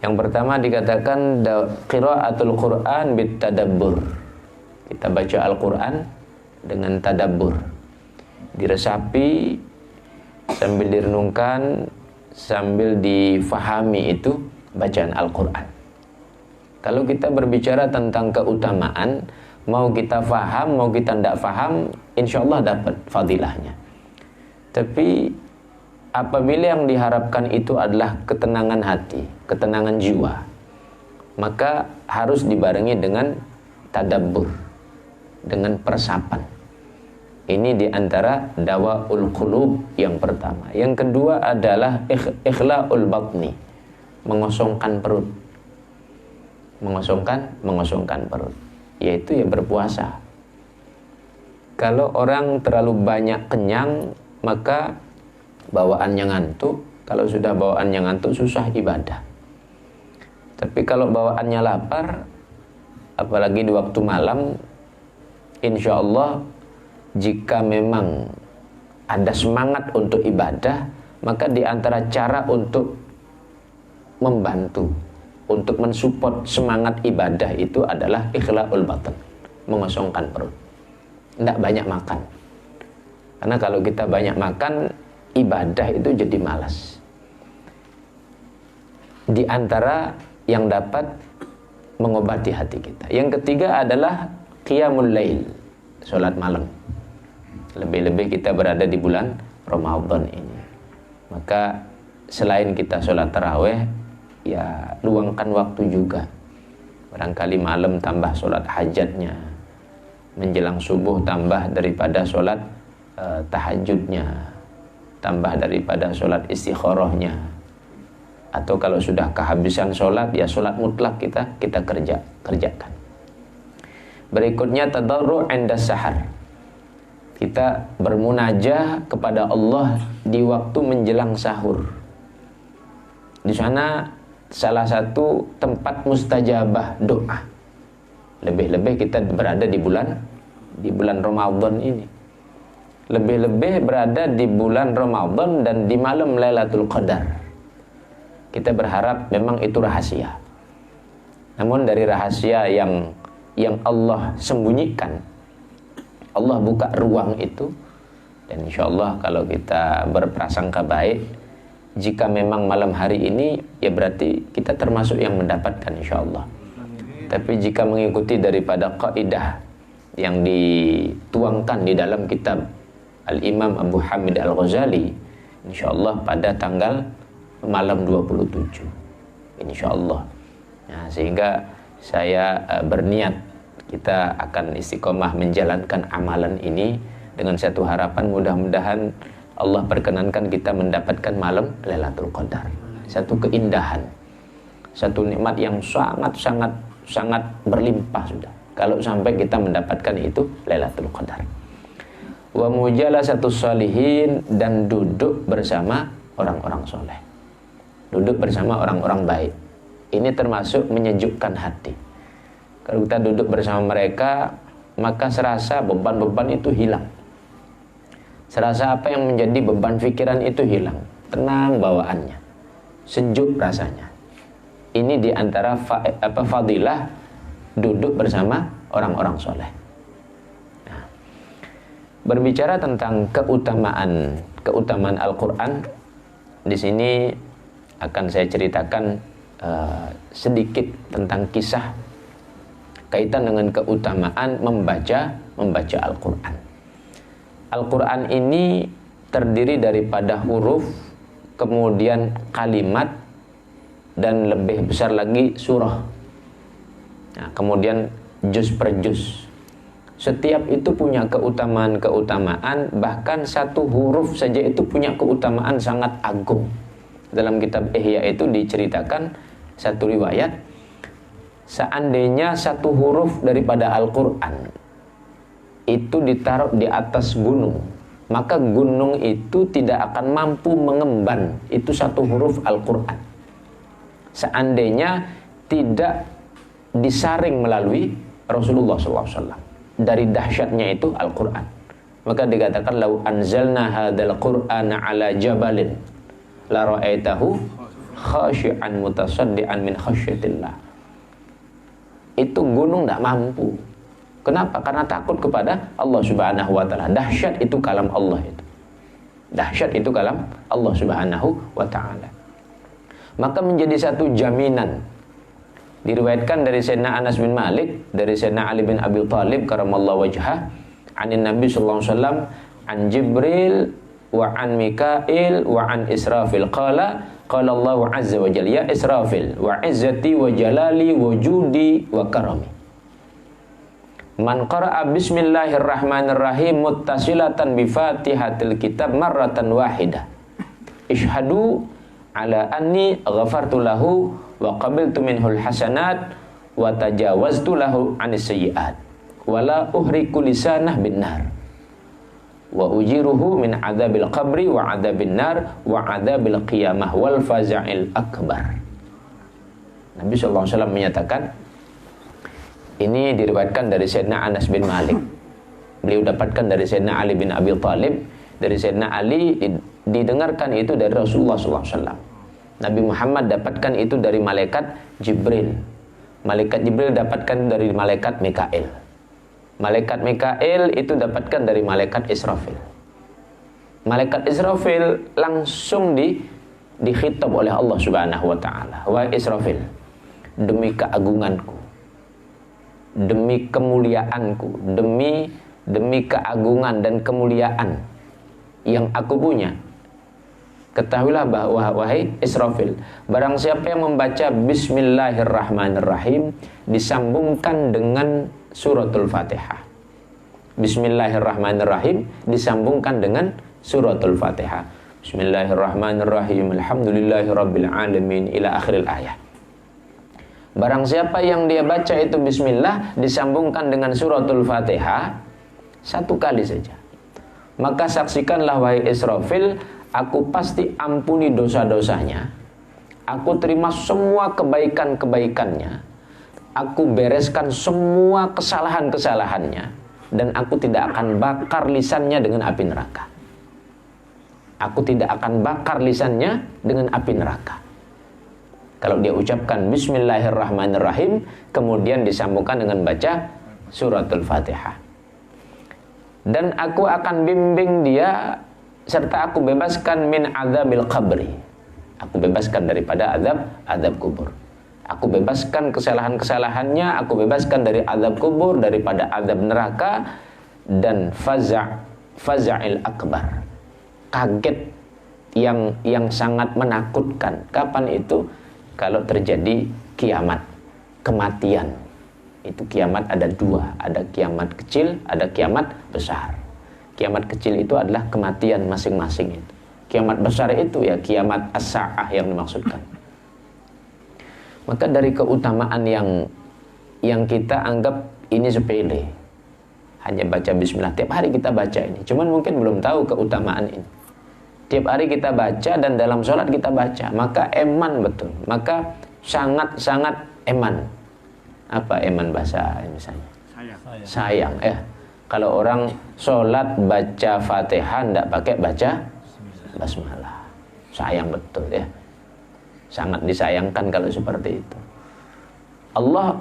Yang pertama dikatakan qiraatul Quran bitadabbur. Kita baca Al-Quran dengan tadabbur, diresapi sambil direnungkan, sambil difahami itu bacaan Al-Quran. Kalau kita berbicara tentang keutamaan, mau kita faham, mau kita tidak faham, insya Allah dapat fadilahnya. Tapi apabila yang diharapkan itu adalah ketenangan hati, ketenangan jiwa, maka harus dibarengi dengan tadabbur, dengan persapan. Ini diantara dawaul qulub yang pertama. Yang kedua adalah ikhla'ul batni, mengosongkan perut. Mengosongkan perut, yaitu ya berpuasa. Kalau orang terlalu banyak kenyang, maka bawaannya ngantuk. Kalau sudah bawaannya ngantuk, susah ibadah. Tapi kalau bawaannya lapar, apalagi di waktu malam, insya Allah jika memang ada semangat untuk ibadah, maka di antara cara untuk membantu, untuk mensupport semangat ibadah itu adalah ikhla'ul batan, mengosongkan perut. Tidak banyak makan. Karena kalau kita banyak makan, ibadah itu jadi malas. Di antara yang dapat mengobati hati kita. Yang ketiga adalah qiyamul lail, sholat malam. Lebih-lebih kita berada di bulan Ramadan ini. Maka selain kita sholat taraweh, ya luangkan waktu juga. Barangkali malam tambah sholat hajatnya, menjelang subuh tambah daripada sholat tahajudnya, tambah daripada sholat istikharahnya. Atau kalau sudah kehabisan sholat, ya sholat mutlak kita kerjakan. Berikutnya tadarru' 'inda sahar. Kita bermunajah kepada Allah di waktu menjelang sahur. Di sana salah satu tempat mustajabah doa. Lebih-lebih kita berada di bulan Ramadan ini. Lebih-lebih berada di bulan Ramadan dan di malam Lailatul Qadar. Kita berharap memang itu rahasia. Namun dari rahasia yang Allah sembunyikan, Allah buka ruang itu. Dan insya Allah kalau kita berprasangka baik, jika memang malam hari ini, ya berarti kita termasuk yang mendapatkan insya Allah. Tapi jika mengikuti daripada kaidah yang dituangkan di dalam kitab Al-Imam Abu Hamid Al-Ghazali, insya Allah pada tanggal malam 27 insya Allah. Nah, sehingga saya berniat kita akan istiqomah menjalankan amalan ini dengan satu harapan, mudah-mudahan Allah perkenankan kita mendapatkan malam Lailatul Qadar. Satu keindahan, satu nikmat yang sangat berlimpah sudah kalau sampai kita mendapatkan itu Lailatul Qadar. Wa mujalasatus shalihin, dan duduk bersama orang-orang soleh, duduk bersama orang-orang baik. Ini termasuk menyejukkan hati. Kalau kita duduk bersama mereka, maka serasa beban-beban itu hilang. Serasa apa yang menjadi beban pikiran itu hilang. Tenang bawaannya, sejuk rasanya. Ini diantara fadilah duduk bersama orang-orang soleh. Nah, berbicara tentang keutamaan Al-Quran, di sini akan saya ceritakan sedikit tentang kisah kaitan dengan keutamaan membaca Al-Quran. Al-Quran ini terdiri daripada huruf, kemudian kalimat, dan lebih besar lagi surah. Nah, kemudian juz per juz. Setiap itu punya keutamaan, bahkan satu huruf saja itu punya keutamaan sangat agung. Dalam kitab Ihya itu diceritakan satu riwayat, seandainya satu huruf daripada Al-Quran itu ditaruh di atas gunung, maka gunung itu tidak akan mampu mengemban itu satu huruf Al-Quran seandainya tidak disaring melalui Rasulullah SAW dari dahsyatnya itu Al-Quran. Maka dikatakan lau anzalna hadzal qur'ana ala jabalin la ra'aitahu khashi'an mutasaddian min khasyatillah. Itu gunung tidak mampu. Kenapa? Karena takut kepada Allah Subhanahu wa taala. Dahsyat itu kalam Allah itu. Dahsyat itu kalam Allah Subhanahu wa taala. Maka menjadi satu jaminan. Diriwayatkan dari Sayyidina Anas bin Malik, dari Sayyidina Ali bin Abi Thalib karamallahu wajhah, anin Nabi sallallahu alaihi wasallam, an Jibril wa an Mikail wa an Israfil qala Allah azza wa jalla ya Israfil wa izzati wa jalali wa judi wa karami man qara'a bismillahirrahmanirrahim muttasilatan bi fatihatil kitab marratan wahidah ishhadu ala anni ghafartu lahu wa qabiltu minhul hasanat wa tajawaztu lahu anis sayyi'at wala uhriku lisanah bin nar wa ujiruhu min adzabil qabri wa adzabin nar wa adzabil qiyamah wal faza'il akbar. Nabi sallallahu alaihi wasallam menyatakan, ini diriwayatkan dari Sayyidina Anas bin Malik. Beliau dapatkan dari Sayyidina Ali bin Abi Thalib, dari Sayyidina Ali didengarkan itu dari Rasulullah sallallahu alaihi wasallam. Nabi Muhammad dapatkan itu dari malaikat Jibril. Malaikat Jibril dapatkan dari malaikat Mikail. Malaikat Mikail itu dapatkan dari malaikat Israfil. Malaikat Israfil langsung dikhitab oleh Allah Subhanahu wa taala. Wa Israfil, demi keagunganku, demi kemuliaanku, demi keagungan dan kemuliaan yang aku punya, ketahuilah bahwa wahai Israfil, barang siapa yang membaca Bismillahirrahmanirrahim disambungkan dengan suratul Fatihah. Bismillahirrahmanirrahim disambungkan dengan suratul Fatihah. Bismillahirrahmanirrahim. Alhamdulillahirabbil alamin ila akhiril ayat. Barang siapa yang dia baca itu bismillah disambungkan dengan suratul Fatihah satu kali saja, maka saksikanlah wahai Israfil, aku pasti ampuni dosa-dosanya. Aku terima semua kebaikan-kebaikannya. Aku bereskan semua kesalahan-kesalahannya, dan aku tidak akan bakar lisannya dengan api neraka. Aku tidak akan bakar lisannya dengan api neraka. Kalau dia ucapkan Bismillahirrahmanirrahim, kemudian disambungkan dengan baca suratul Fatihah. Dan aku akan bimbing dia, serta aku bebaskan min adzabil qabri. Aku bebaskan daripada azab kubur. Aku bebaskan kesalahan-kesalahannya, aku bebaskan dari azab kubur, daripada azab neraka, dan faza'il akbar, kaget yang sangat menakutkan. Kapan itu? Kalau terjadi kiamat, kematian. Itu kiamat ada dua, ada kiamat kecil, ada kiamat besar. Kiamat kecil itu adalah kematian masing-masing itu. Kiamat besar itu ya kiamat as-sa'ah yang dimaksudkan. Maka dari keutamaan yang kita anggap ini sepele, hanya baca bismillah, tiap hari kita baca ini, cuman mungkin belum tahu keutamaan ini. Tiap hari kita baca dan dalam sholat kita baca, maka eman betul, maka sangat-sangat eman. Apa eman bahasa misalnya? Sayang ya. Kalau orang sholat baca Fatihah tidak pakai baca basmalah, sayang betul ya. Sangat disayangkan kalau seperti itu. Allah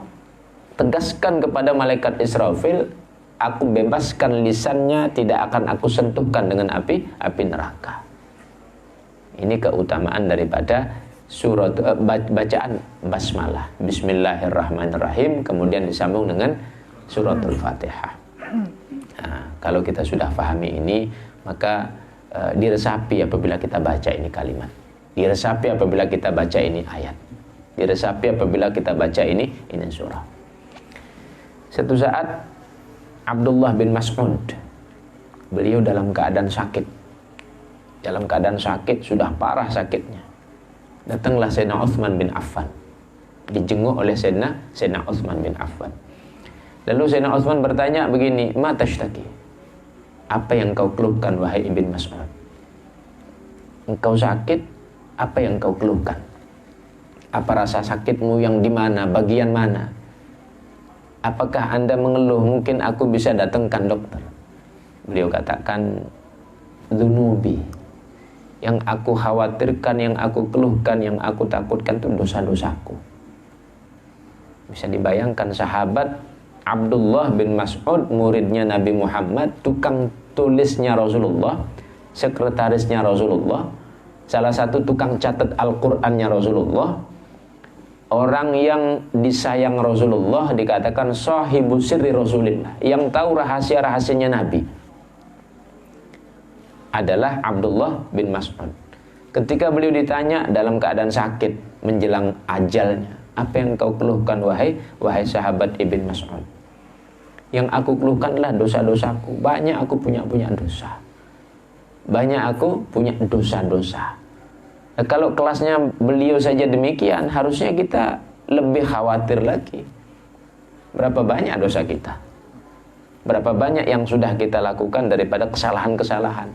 tegaskan kepada malaikat Israfil, aku bebaskan lisannya, tidak akan aku sentuhkan dengan api neraka. Ini keutamaan daripada surat bacaan basmalah, Bismillahirrahmanirrahim, kemudian disambung dengan suratul Fatihah. Nah, kalau kita sudah pahami ini, maka diresapi apabila kita baca ini kalimat. Diresapi apabila kita baca ini ayat. Diresapi apabila kita baca ini surah. Suatu saat Abdullah bin Mas'ud, beliau dalam keadaan sakit. Dalam keadaan sakit, sudah parah sakitnya. Datanglah Sayyidina Utsman bin Affan. Dijenguk oleh Sayyidina Utsman bin Affan. Lalu Sayyidina Utsman bertanya begini, "Ma tashtaki?" apa yang kau keluhkan wahai Ibn Mas'ud? Engkau sakit, apa yang kau keluhkan? Apa rasa sakitmu yang di mana, bagian mana? Apakah Anda mengeluh, mungkin aku bisa datangkan dokter? Beliau katakan, dzunubi, yang aku khawatirkan, yang aku keluhkan, yang aku takutkan itu dosa-dosaku. Bisa dibayangkan sahabat Abdullah bin Mas'ud, muridnya Nabi Muhammad, tukang tulisnya Rasulullah, sekretarisnya Rasulullah, salah satu tukang catat Al-Qur'annya Rasulullah, orang yang disayang Rasulullah, dikatakan sahibu sirri Rasulillah, yang tahu rahasia-rahasianya Nabi, adalah Abdullah bin Mas'ud. Ketika beliau ditanya dalam keadaan sakit menjelang ajalnya, apa yang kau keluhkan wahai sahabat Ibn Mas'ud? Yang aku keluhkanlah dosa-dosaku. Banyak aku punya dosa. Banyak aku punya dosa-dosa. Nah, kalau kelasnya beliau saja demikian, harusnya kita lebih khawatir lagi. Berapa banyak dosa kita? Berapa banyak yang sudah kita lakukan daripada kesalahan-kesalahan?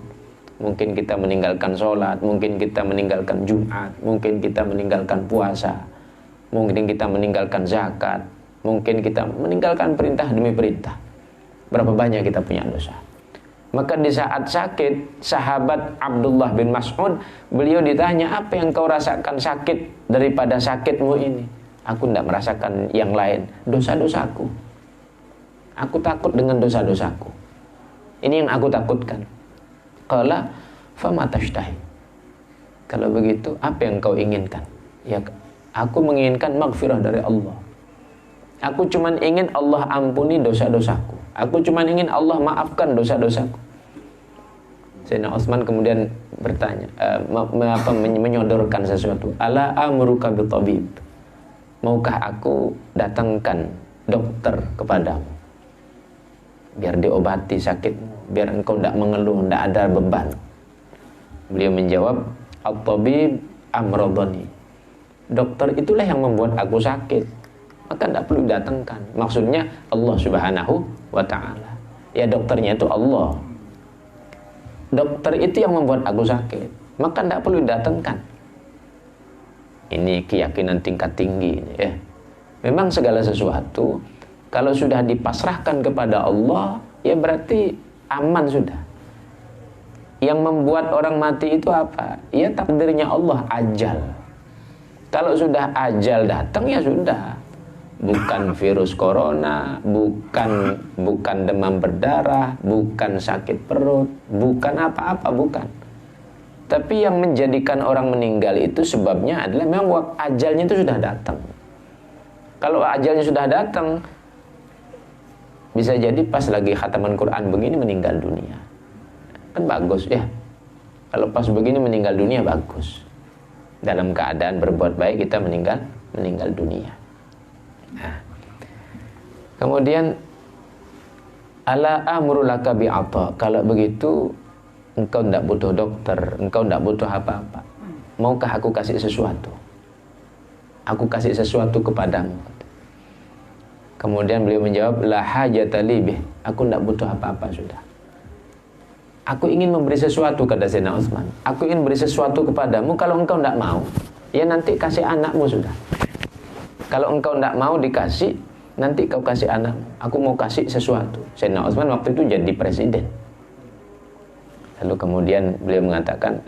Mungkin kita meninggalkan sholat, mungkin kita meninggalkan Jumat, mungkin kita meninggalkan puasa, mungkin kita meninggalkan zakat, mungkin kita meninggalkan perintah demi perintah. Berapa banyak kita punya dosa? Maka di saat sakit, sahabat Abdullah bin Mas'ud, beliau ditanya, apa yang kau rasakan sakit daripada sakitmu ini? Aku tidak merasakan yang lain, dosa-dosaku. Aku takut dengan dosa-dosaku. Ini yang aku takutkan. Qala fama tashtahi. Kalau begitu, apa yang kau inginkan? Ya, aku menginginkan maghfirah dari Allah. Aku cuma ingin Allah ampuni dosa-dosaku. Aku cuma ingin Allah maafkan dosa-dosaku. Sayyidina Utsman kemudian bertanya, menyodorkan sesuatu. Ala amruka bitabib. Maukah aku datangkan dokter kepadamu? Biar diobati sakitmu, biar engkau tidak mengeluh, tidak ada beban. Beliau menjawab, at-tabib amradani. Dokter itulah yang membuat aku sakit, maka tidak perlu datangkan. Maksudnya Allah Subhanahu wa ta'ala. Ya, dokternya itu Allah. Dokter itu yang membuat aku sakit, maka tidak perlu datangkan. Ini keyakinan tingkat tinggi, ya. Memang segala sesuatu kalau sudah dipasrahkan kepada Allah, ya berarti aman sudah. Yang membuat orang mati itu apa? Ya takdirnya Allah, ajal. Kalau sudah ajal datang, ya sudah. Bukan virus corona, bukan demam berdarah, bukan sakit perut, bukan apa-apa, bukan. Tapi yang menjadikan orang meninggal itu sebabnya adalah memang ajalnya itu sudah datang. Kalau ajalnya sudah datang, bisa jadi pas lagi khataman Quran begini meninggal dunia. Kan bagus ya. Kalau pas begini meninggal dunia bagus. Dalam keadaan berbuat baik kita meninggal dunia. Nah. Kemudian ala amru laka bi'ata. Kalau begitu engkau tidak butuh dokter, engkau tidak butuh apa-apa. Maukah aku kasih sesuatu? Aku kasih sesuatu kepadamu. Kemudian beliau menjawab, la hajata li bih. Aku tidak butuh apa-apa sudah. Aku ingin memberi sesuatu, kata Sayyidina Utsman. Aku ingin beri sesuatu kepadamu. Kalau engkau tidak mau, ya nanti kasih anakmu sudah. Kalau engkau tidak mau dikasih, nanti kau kasih anakmu. Aku mau kasih sesuatu. Sayyidina Utsman waktu itu jadi presiden. Lalu kemudian beliau mengatakan,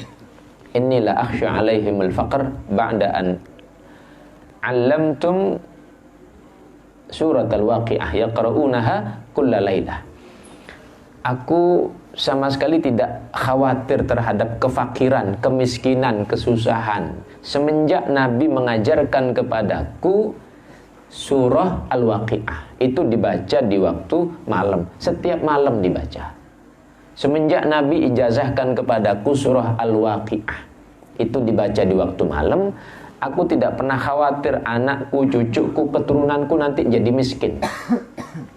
inilah akhsha alaihimul faqr ba'da an 'allamtum surat al-waqi'ah yaqra'unaha kulla lailah. Aku sama sekali tidak khawatir terhadap kefakiran, kemiskinan, kesusahan semenjak Nabi mengajarkan kepadaku surah al-waqi'ah. Itu dibaca di waktu malam, setiap malam dibaca. Semenjak Nabi ijazahkan kepadaku surah al-waqi'ah, itu dibaca di waktu malam, aku tidak pernah khawatir anakku, cucuku, keturunanku nanti jadi miskin.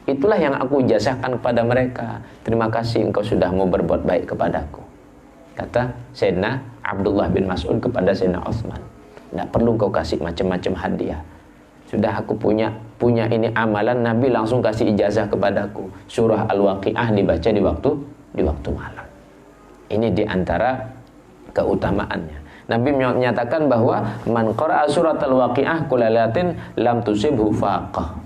Itulah yang aku ijazahkan kepada mereka. Terima kasih engkau sudah mau berbuat baik kepadaku, kata Sayyidina Abdullah bin Mas'ud kepada Sayyidina Utsman. Tidak perlu engkau kasih macam-macam hadiah. Sudah aku punya ini amalan, Nabi langsung kasih ijazah kepadaku. Surah Al-Waqi'ah dibaca di waktu di waktu malam. Ini di antara keutamaannya. Nabi menyatakan bahwa man qara'a suratal waqi'ah kullalatin lam tusibhu faqah.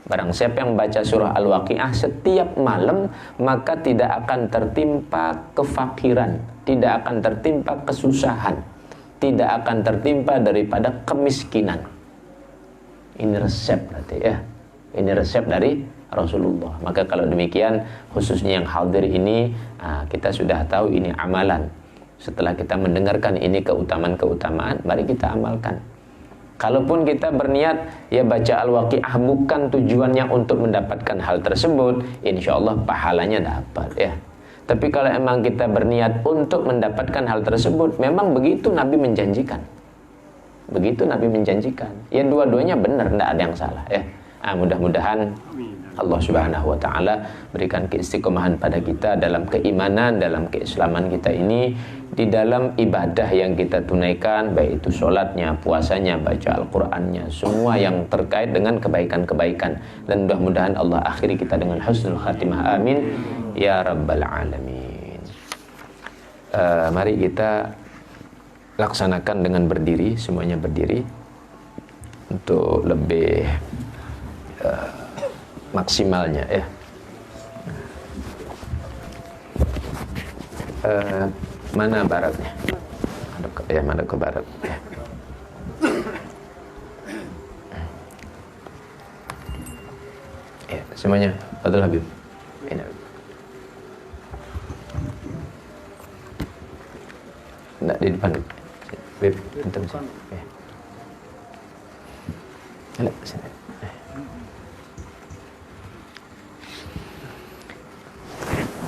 Barang siapa yang baca surah Al-Waqi'ah setiap malam, maka tidak akan tertimpa kefakiran, tidak akan tertimpa kesusahan, tidak akan tertimpa daripada kemiskinan. Ini resep berarti ya. Ini resep dari Rasulullah. Maka kalau demikian, khususnya yang hadir ini, kita sudah tahu ini amalan. Setelah kita mendengarkan ini keutamaan-keutamaan, mari kita amalkan. Kalaupun kita berniat ya baca Al-Waqi'ah bukan tujuannya untuk mendapatkan hal tersebut, insya Allah pahalanya dapat ya. Tapi kalau emang kita berniat untuk mendapatkan hal tersebut, memang begitu Nabi menjanjikan. Begitu Nabi menjanjikan. Ya dua-duanya benar, tidak ada yang salah ya. Mudah-mudahan Allah Subhanahu wa taala berikan keistiqomahan pada kita dalam keimanan, dalam keislaman kita ini, di dalam ibadah yang kita tunaikan, baik itu sholatnya, puasanya, baca Al-Qur'annya, semua yang terkait dengan kebaikan-kebaikan. Dan mudah-mudahan Allah akhiri kita dengan husnul khatimah, amin ya rabbal alamin. Mari kita laksanakan dengan berdiri, semuanya berdiri untuk lebih maksimalnya ya. Mana baratnya? Mana ke barat ya. Ya, semuanya Fadil Habib. Ini. Enggak di depan. Habib, antum sini. Ya. Ayo, sini.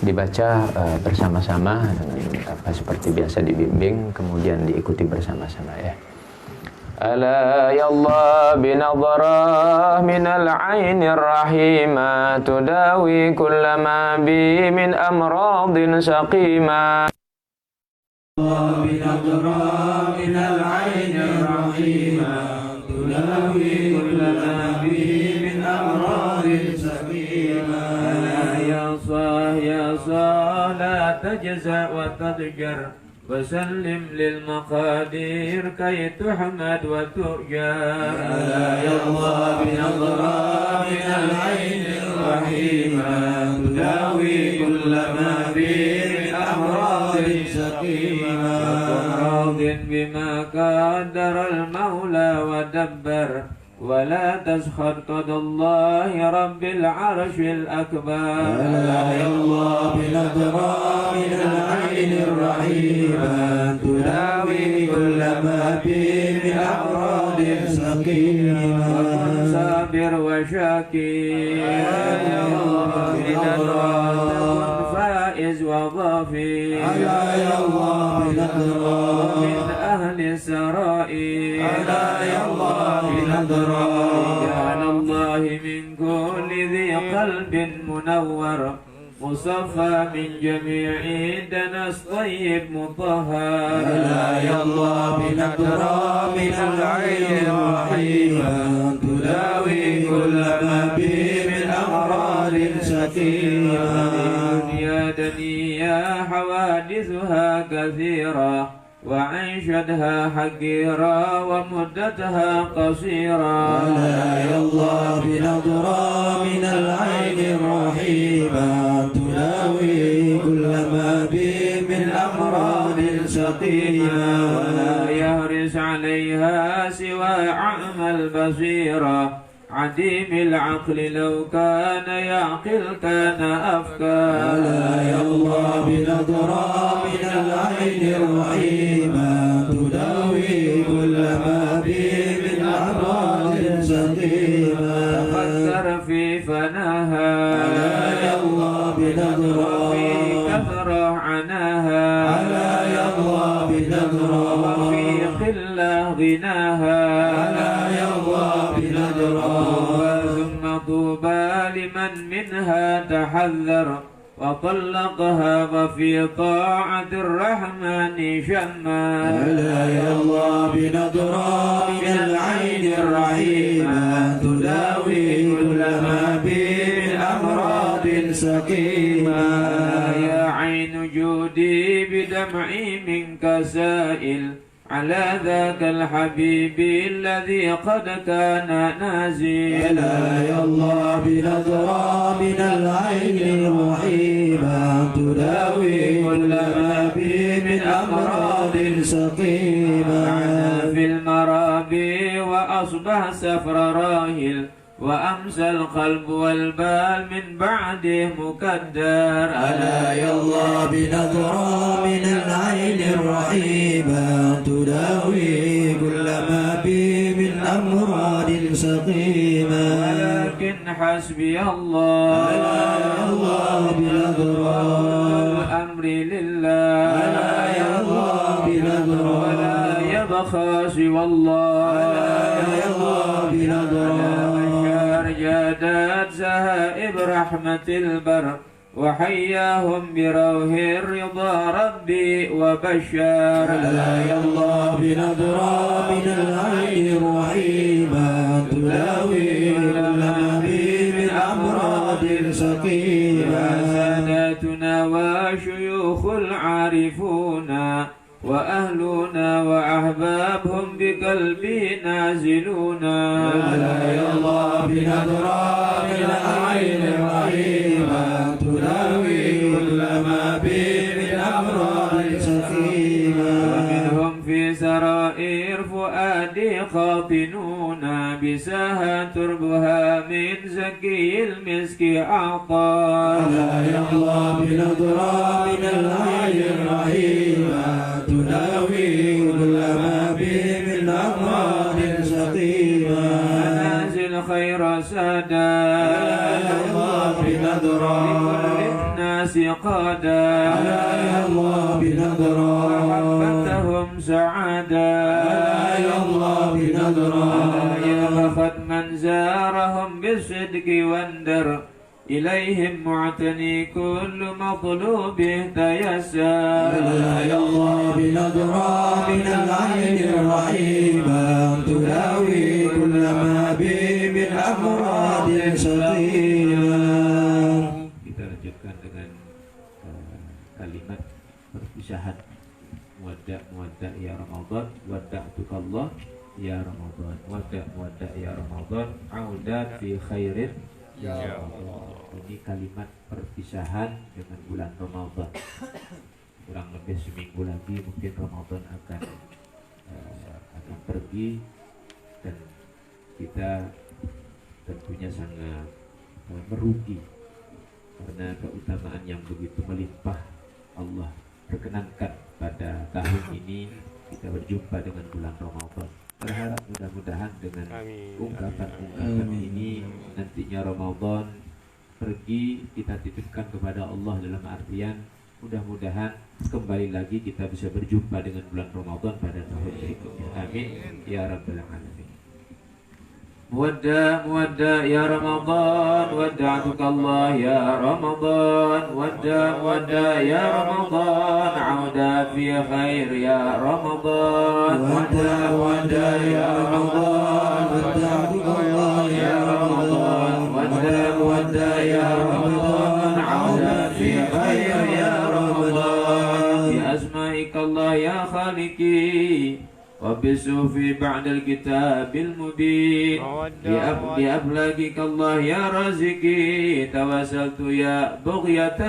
Dibaca bersama-sama seperti biasa dibimbing, kemudian diikuti bersama-sama ya. Ala ya Allah binadharah minal ainir rahimah tudawi kullama bi min amradin saqima. Allah binadharah minal ainir rahimah tudawi kullama bi min amradin saqima. Ya sah la tajza wa tadjar wa sallim lil maqadir kay tuhmad wa tujar. Ya Allah binadhra min al-'ainir rahimah tudawi kullama bi min amradin saqima. Radin bima qaddara al-maula wa dabbar ولا تسخط قدر الله رب العرش الأكبر. يا الله بنظرة من العين الرحيمة تداوي كل ما بي من أمراض سقيمة. صابر وشاكر يا الله بنظرة فائز وظافر. يا الله بنظرة من أهل السرائر. يا الله بنظرة رجال الله من كل ذي قلب منور مصفى من جميع دنس طيب مطهر. يا الله بنظرة من العين الرحيمة تداوي كل ما به من أمراض سقيمة. يا دنيا حوادثها كثيرة وعيشتها حقيرة ومدتها قصيرة. يا الله بنظرة من العين الرحيمة تداوي كل ما به من أمراض سقيمة. ولا يهرس عليها سوى أعمى البصيرة عديم العقل لو كان يعقل كان أفكار. يا الله بنظرة من العين الرحيمة تداوي كل ما به من أمراض سقيمة. تفكر في فناها. يا الله بنظرة في كثرة عناها. يا الله بنظرة وفي قلة غناها. يا الله بنظرة ثم طوبى لمن منها تحذر وطلقها وفي طاعة الرحمن شما. يا الله بنظرة من العين الرحيمة تداوي كل ما به من أمراض سقيمة. يا الشمع منك سائل على ذاك الحبيب الذي قد كان نازلا. يا الله بنظرة من العين المحيبة تداوي كل ما بي من أمراض سقيمة. معنا في المرابي وأصبح سفر راهل وأمسى القلب والبال من بعده مكدر. ألا يا الله بنظرة من العين الرحيبة تداوي كل ما بي من أمراض سقيمة. ولكن حسبي الله ألا يا الله بنظرة الأمر لله. ألا يا الله بنظرة ولا يبخى سوى الله. ألا يا الله بنظرة جادت سهائب رحمة البر وحياهم بروح الرضا ربي وبشر. ألا يا الله بنظرة من العين الرحيمة تداوي كل ما بي من أمراض سقيمة. ساداتنا وشيوخ العارفون وأهلنا وأحبابهم بقلبي نازلون. ألا يا الله بنظرة من العين الرحيمة تداوي كل ما بي من أمراض سقيمة. ومنهم في سرائر فؤادي خاطنون بساها تربها من زكي المسك أعطى. ألا يا الله بنظرة من العين الرحيمة تداوي كل ما بي من أمراض سقيمة. منازل خير سادا. ألا يا الله بنظرة لكل الناس قادا. ألا يا الله بنظرة محبتهم سعادا. ألا يا الله بنظرة يا بخت من زارهم بالصدق واندر إليهم معتني كل مطلوب تيسر. ألا يا الله بنظرة من العين الرحيمة تداوي كل ما بي من أمراض سقيمة. Kita lanjutkan dengan kalimat perpisahan. Muwadda' ya Ramadan, wadda'tukallah ya Ramadan, muwadda' ya Ramadan, audat fi khairin ya Allah. Ini kalimat perpisahan dengan bulan Ramadan. Kurang lebih seminggu lagi mungkin Ramadan akan pergi, dan kita tentunya sangat merugi karena keutamaan yang begitu melimpah Allah berkenankan pada tahun ini kita berjumpa dengan bulan Ramadan. Berharap mudah-mudahan dengan ungkapan-ungkapan ini nantinya Ramadan pergi kita titipkan kepada Allah dalam artian mudah-mudahan kembali lagi kita bisa berjumpa dengan bulan Ramadan pada tahun berikutnya. Amin ya rabbal alamin. Muwadda' ya Ramadan, wadda'tukallah ya Ramadan, muwadda' ya Ramadan, auda fi khair ya Ramadan, muwadda' ya Ramadan, wadda'tukallah ya Ramadan, muwadda' ya Ramadan, auda fi khair ya Ramadan. Bi asma'ikallah ya Khaliqi وبالسوف بعد الكتاب المبين بأبلاغك الله يا رازقي توسلت يا بغية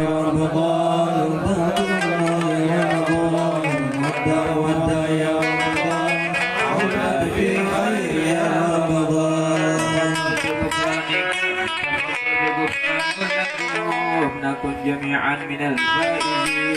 رمضان يا رمضان ودع يا رمضان عودت في خير يا رمضان نكن جميعا من الفائزين.